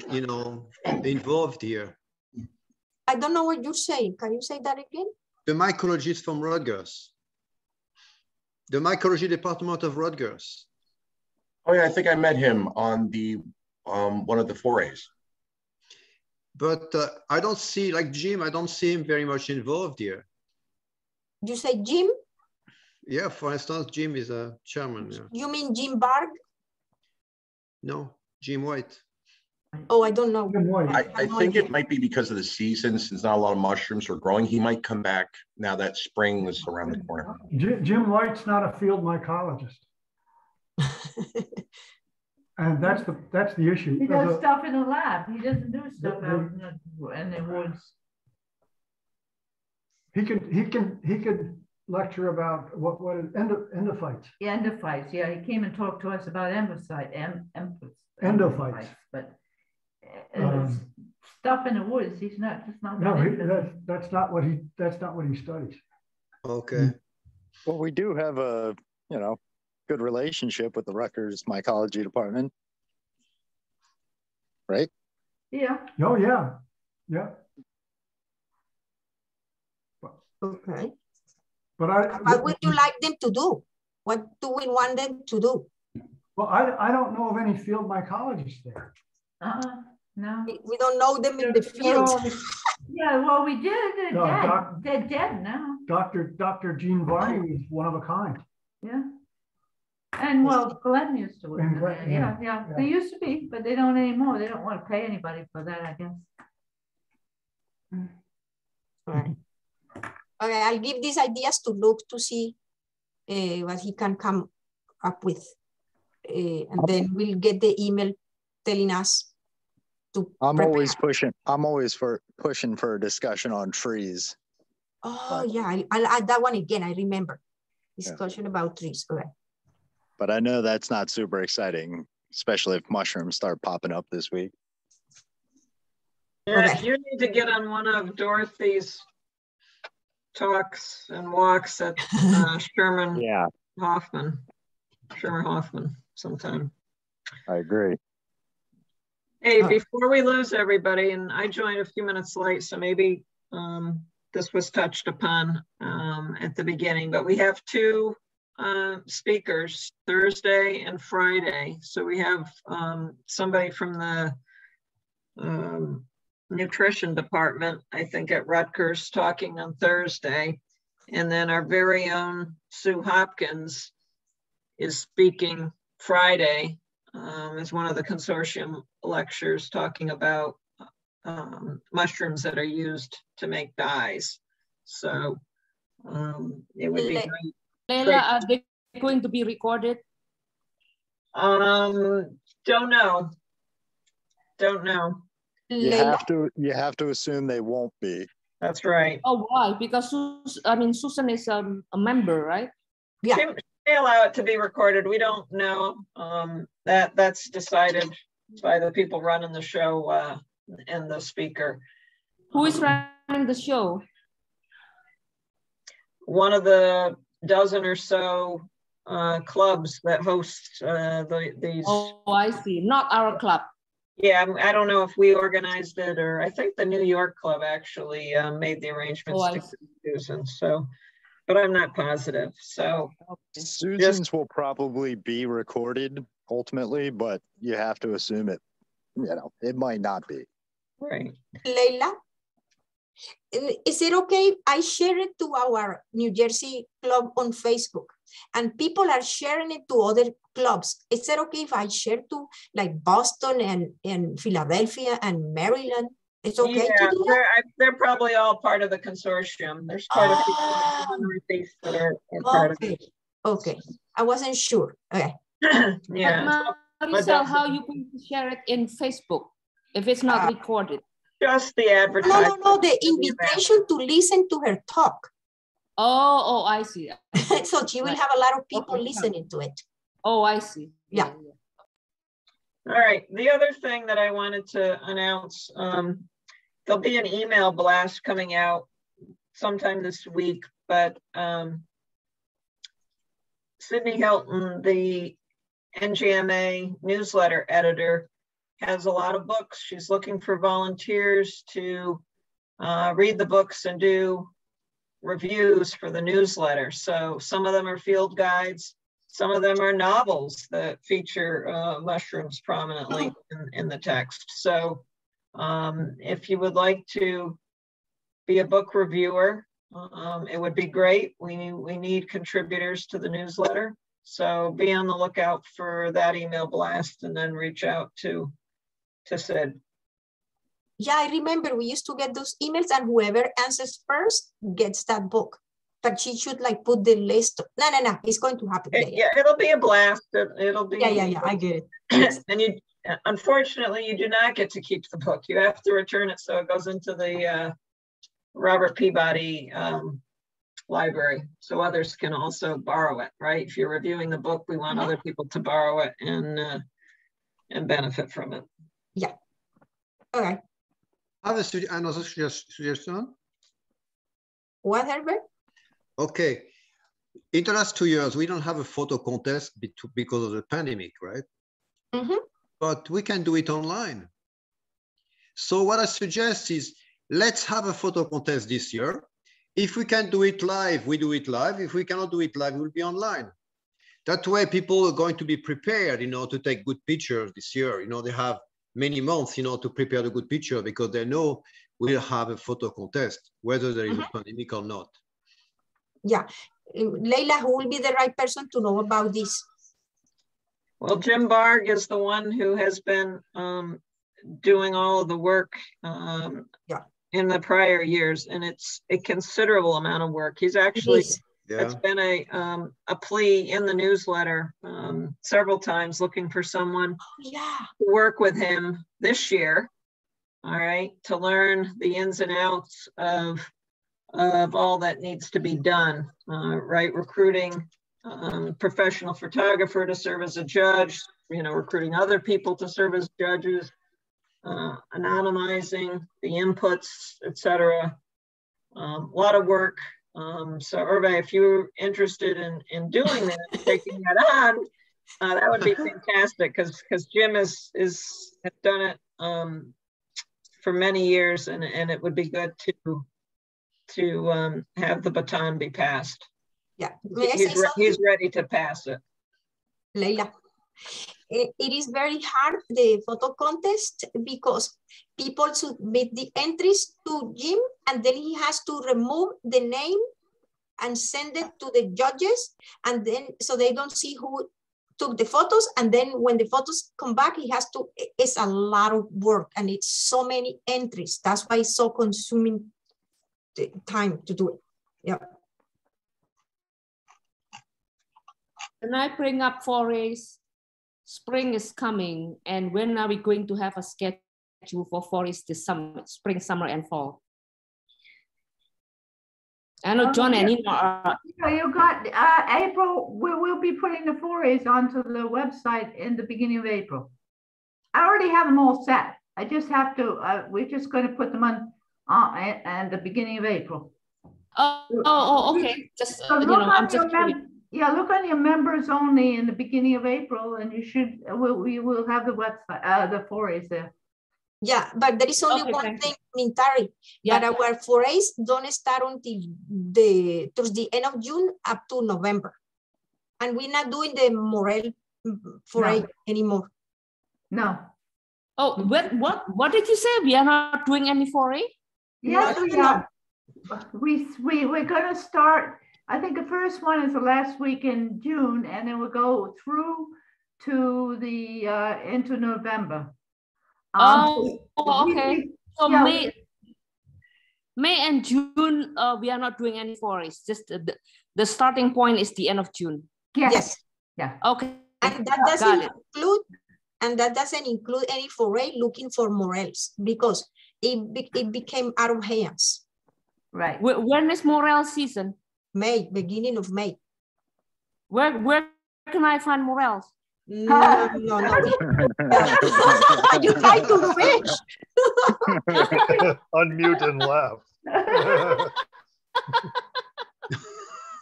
involved here? I don't know what you're saying. Can you say that again? The mycologist from Rutgers. The mycology department of Rutgers. Oh yeah, I think I met him on the one of the forays. But I don't see, like Jim, I don't see him very much involved here. You say Jim? Yeah, for instance, Jim is a chairman. Yeah. You mean Jim Barg? No, Jim White. Oh, I don't know. I think it might be because of the season, since not a lot of mushrooms are growing. He might come back now that spring is around the corner. Jim White's not a field mycologist. And that's the issue. He does stuff in the lab. He doesn't do stuff out in the woods. He could lecture about what is endophytes. Yeah, endophytes. Yeah, he came and talked to us about endophytes. But stuff in the woods, he's not. No, that's not what he studies. Okay. Well, we do have a good relationship with the Rutgers mycology department, right? Yeah. Oh yeah. Okay. But what would you like them to do? What do we want them to do? Well, I don't know of any field mycologists there. No. We don't know them in the field. Yeah, well, we did. They're dead now. Dr. Jean Varney is one of a kind. Yeah. And well, Glenn used to work there. Yeah. They used to be, but they don't anymore. They don't want to pay anybody for that, I guess. All right. Okay, I'll give these ideas to Luke to see what he can come up with. And then we'll get the email telling us to prepare. I'm always pushing for a discussion on trees. Oh, yeah, I'll add that one again. I remember. Discussion about trees. Okay. But I know that's not super exciting, especially if mushrooms start popping up this week. Yeah, okay. You need to get on one of Dorothy's talks and walks at Sherman Hoffman sometime. I agree. Hey, before we lose everybody, and I joined a few minutes late, so maybe this was touched upon at the beginning, but we have two speakers, Thursday and Friday. So we have somebody from the nutrition department, I think at Rutgers, talking on Thursday. And then our very own Sue Hopkins is speaking Friday as one of the consortium lectures, talking about mushrooms that are used to make dyes. So it would be great. Leila, are they going to be recorded? Don't know. You have to assume they won't be. That's right. Oh, why? Because Susan is a member, right? Yeah. She may allow it to be recorded. We don't know. That's decided by the people running the show and the speaker. Who is running the show? One of the dozen or so clubs that host these. Oh, I see. Not our club. Yeah, I don't know if we organized it, or I think the New York club actually made the arrangements to Susan. So, but I'm not positive. So Susan's will probably be recorded ultimately, but you have to assume it. It might not be. Right. Leila, is it okay if I share it to our New Jersey club on Facebook? And people are sharing it to other clubs. Is it okay if I share to like Boston and Philadelphia and Maryland? It's okay to do that? They're probably all part of the consortium. There's quite a few in the Northeast that are part of it. Okay, I wasn't sure. Okay. Yeah. But Maricel, how you going to share it in Facebook if it's not recorded? Just the advertisement. No, the invitation to listen to her talk. Oh, I see. So she will have a lot of people listening to it. Oh, I see. Yeah. All right. The other thing that I wanted to announce, there'll be an email blast coming out sometime this week, but Sydney Hilton, the NGMA newsletter editor, has a lot of books. She's looking for volunteers to read the books and do reviews for the newsletter. So some of them are field guides, some of them are novels that feature mushrooms prominently in the text. So if you would like to be a book reviewer, it would be great. We need contributors to the newsletter. So be on the lookout for that email blast and then reach out to Sid. Yeah, I remember we used to get those emails and whoever answers first gets that book. But she should like put the list. No, it's going to happen. Yeah, it'll be a blast. It'll be. Yeah, I get it. And you, unfortunately, you do not get to keep the book. You have to return it so it goes into the Robert Peabody library, so others can also borrow it. Right? If you're reviewing the book, we want other people to borrow it and benefit from it. Yeah. All right. I have another suggestion. What, Herbert? Okay. In the last 2 years, we don't have a photo contest because of the pandemic, right? Mm-hmm. But we can do it online. So what I suggest is let's have a photo contest this year. If we can do it live, we do it live. If we cannot do it live, it will be online. That way people are going to be prepared, to take good pictures this year. They have many months, to prepare the good picture because they know we'll have a photo contest, whether there is a pandemic or not. Yeah. Leila, who will be the right person to know about this? Well, Jim Barg is the one who has been doing all of the work in the prior years, and it's a considerable amount of work. He's actually, it's been a plea in the newsletter several times looking for someone to work with him this year, all right, to learn the ins and outs of of all that needs to be done, right? Recruiting professional photographer to serve as a judge, recruiting other people to serve as judges, anonymizing the inputs, etc. A lot of work. So Hervé, if you're interested in doing that, taking that on, that would be fantastic, because Jim has done it for many years, and it would be good to have the baton be passed. Yeah, he's ready to pass it. Leila, it is very hard, the photo contest, because people submit the entries to Jim, and then he has to remove the name and send it to the judges, and then so they don't see who took the photos, and then when the photos come back, he has to, it's a lot of work, and it's so many entries. That's why it's so consuming time to do it. Yeah. Can I bring up forests? Spring is coming, and when are we going to have a schedule for forests this summer, spring, summer, and fall? I know John and Nina are. You got April. We'll be putting the forays onto the website in the beginning of April. I already have them all set. I just have to. We're just going to put them on at the beginning of April. Okay. Just so I'm just. Yeah, look on your members only in the beginning of April, and you should. We will have the website, the forays there. Yeah, but there is only one thing, Mintari, that our forays don't start until towards the end of June up to November. And we're not doing the morel foray anymore. No. Oh, what did you say? We are not doing any foray? Yes, we are. We're going to start, I think the first one is the last week in June, and then we'll go through to the into November. Okay. So yeah, May and June, we are not doing any forays. Just the starting point is the end of June. Yes. Yeah. Okay. And that doesn't include any foray looking for morels, because it became out of hands. Right. When is morel season? May, beginning of May. Where can I find morels? No. You try to fish. Unmute and laugh.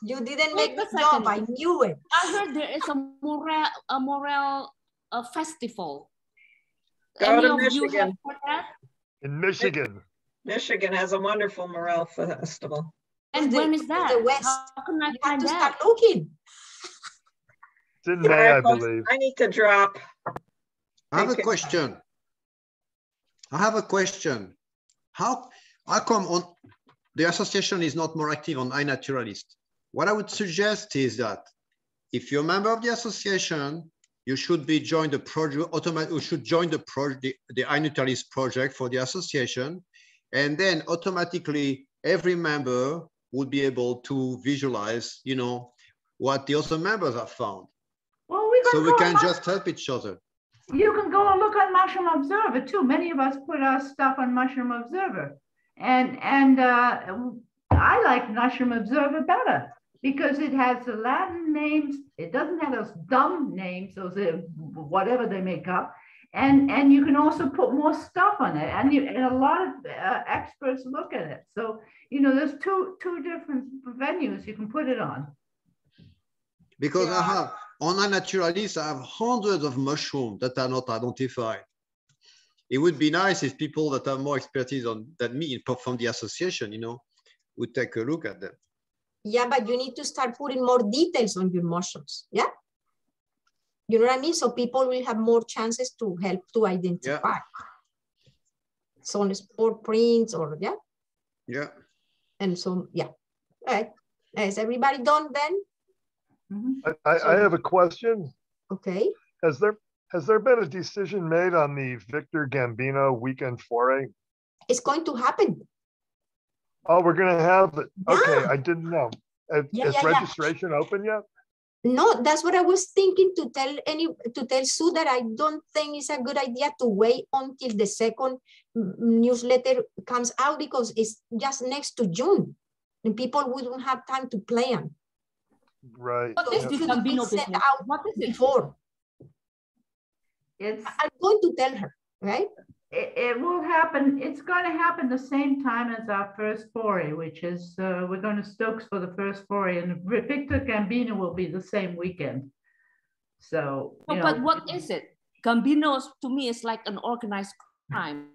You didn't make the job. I knew it. I heard there is a morel festival. Go to Michigan. In Michigan. Michigan has a wonderful morel festival. And when is that? The West. How can I you find have to that? start looking. It's in May, I believe. I need to drop. I have a question. How come the association is not more active on iNaturalist? What I would suggest is that if you're a member of the association, you should join the project automatically. You should join the iNaturalist project for the association, and then automatically every member would be able to visualize, what the other members have found. Well, we can just help each other. You can go and look on Mushroom Observer too. Many of us put our stuff on Mushroom Observer, and I like Mushroom Observer better because it has the Latin names. It doesn't have those dumb names, those whatever they make up, and you can also put more stuff on it. And a lot of experts look at it. So there's two different venues you can put it on. Because I have on iNaturalist, I have hundreds of mushrooms that are not identified. It would be nice if people that have more expertise than me from the association, would take a look at them. Yeah, but you need to start putting more details on your mushrooms. Yeah. You know what I mean? So people will have more chances to help to identify. Yeah. Some spore prints or Yeah. And so, yeah. All right. Is everybody done then? I have a question. Okay. Has there been a decision made on the Victor Gambino weekend foray? It's going to happen. Oh, we're going to have it. Yeah. Okay, I didn't know. Is registration open yet? No, that's what I was thinking to tell Sue, that I don't think it's a good idea to wait until the second newsletter comes out, because it's just next to June. and people wouldn't have time to plan. Right. What is the Gambino business? What is it? Before. I'm going to tell her, right? It will happen. It's going to happen the same time as our first foray, which is we're going to Stokes for the first foray, and Victor Gambino will be the same weekend. So, but what is it? Gambinos to me is like an organized crime.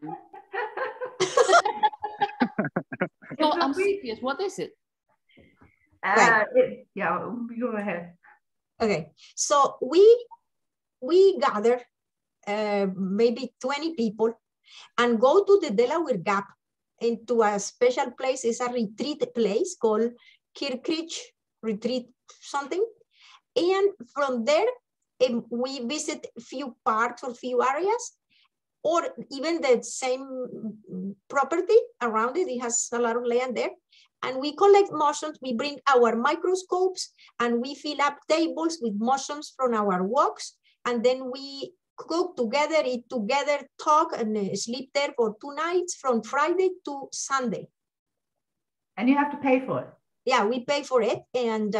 So I'm serious. What is it? Yeah, go ahead. Okay, so we gather maybe 20 people and go to the Delaware Gap into a special place. It's a retreat place called Kirkridge Retreat something. And from there, we visit a few parks or few areas, or even the same property around it. It has a lot of land there. And we collect mushrooms. We bring our microscopes and we fill up tables with mushrooms from our walks. And then we cook together, eat together, talk, and sleep there for 2 nights from Friday to Sunday. And you have to pay for it. Yeah, we pay for it. And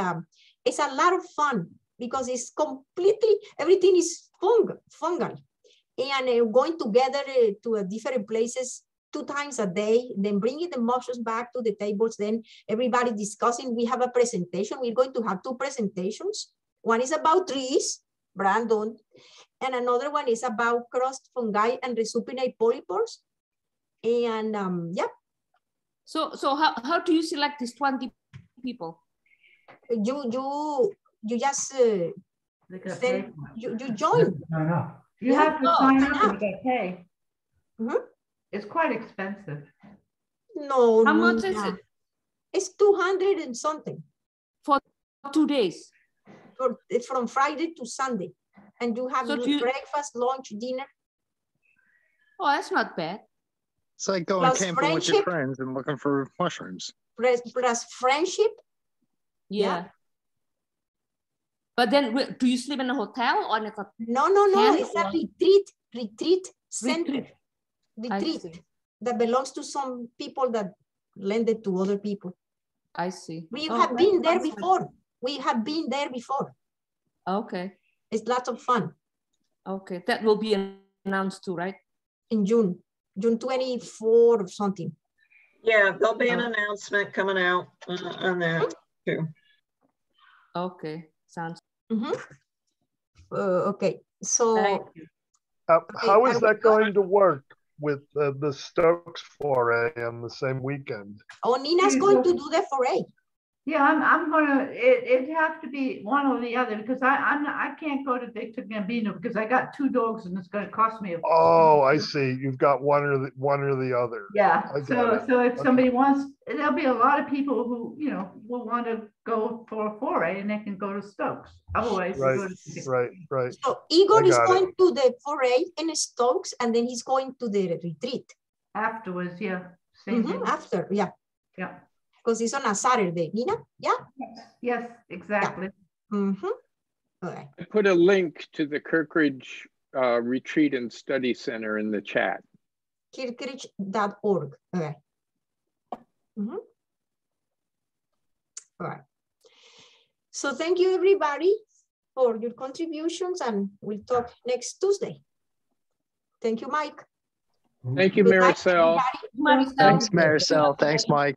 it's a lot of fun because it's completely, everything is fungal. And going together to different places 2 times a day, then bringing the mushrooms back to the tables, then everybody discussing. We have a presentation. We're going to have 2 presentations. One is about trees, Brandon, and another one is about crust fungi and resupinate polypores. And yeah. So how do you select these 20 people? You just send, you join. No. You have to sign up and get paid. It's quite expensive. No. How much is it? It's 200 and something. For 2 days? From Friday to Sunday. And you have breakfast, lunch, dinner. Oh, that's not bad. It's like going camping with your friends and looking for mushrooms. Plus friendship. Yeah. But then do you sleep in a hotel or in a No. It's a retreat center. Retreat that belongs to some people that lend it to other people. I see. We have been there before. We have been there before. Okay. It's lots of fun. Okay, that will be announced too, right? In June 24 or something. Yeah, there'll be an announcement coming out on that too. Okay, sounds. Okay, so how is that going to work with the Stokes foray on the same weekend? Oh, Nina's going to do the foray. Yeah, I'm gonna. It have to be one or the other because I can't go to Victor Gambino because I got 2 dogs and it's gonna cost me. Oh, I see. You've got one or the other. Yeah. So if somebody wants, there'll be a lot of people who will want to go for a foray and they can go to Stokes. Otherwise, right. So Igor is going to the foray in Stokes and then he's going to the retreat afterwards. Yeah. After, yeah. Yeah. Because it's on a Saturday, Nina? Yeah? Yes, exactly. Yeah. Okay. I put a link to the Kirkridge Retreat and Study Center in the chat. Kirkridge.org. Okay. All right. So thank you, everybody, for your contributions, and we'll talk next Tuesday. Thank you, Mike. Thank you, Maricel. Thanks, Maricel. Thanks, Mike.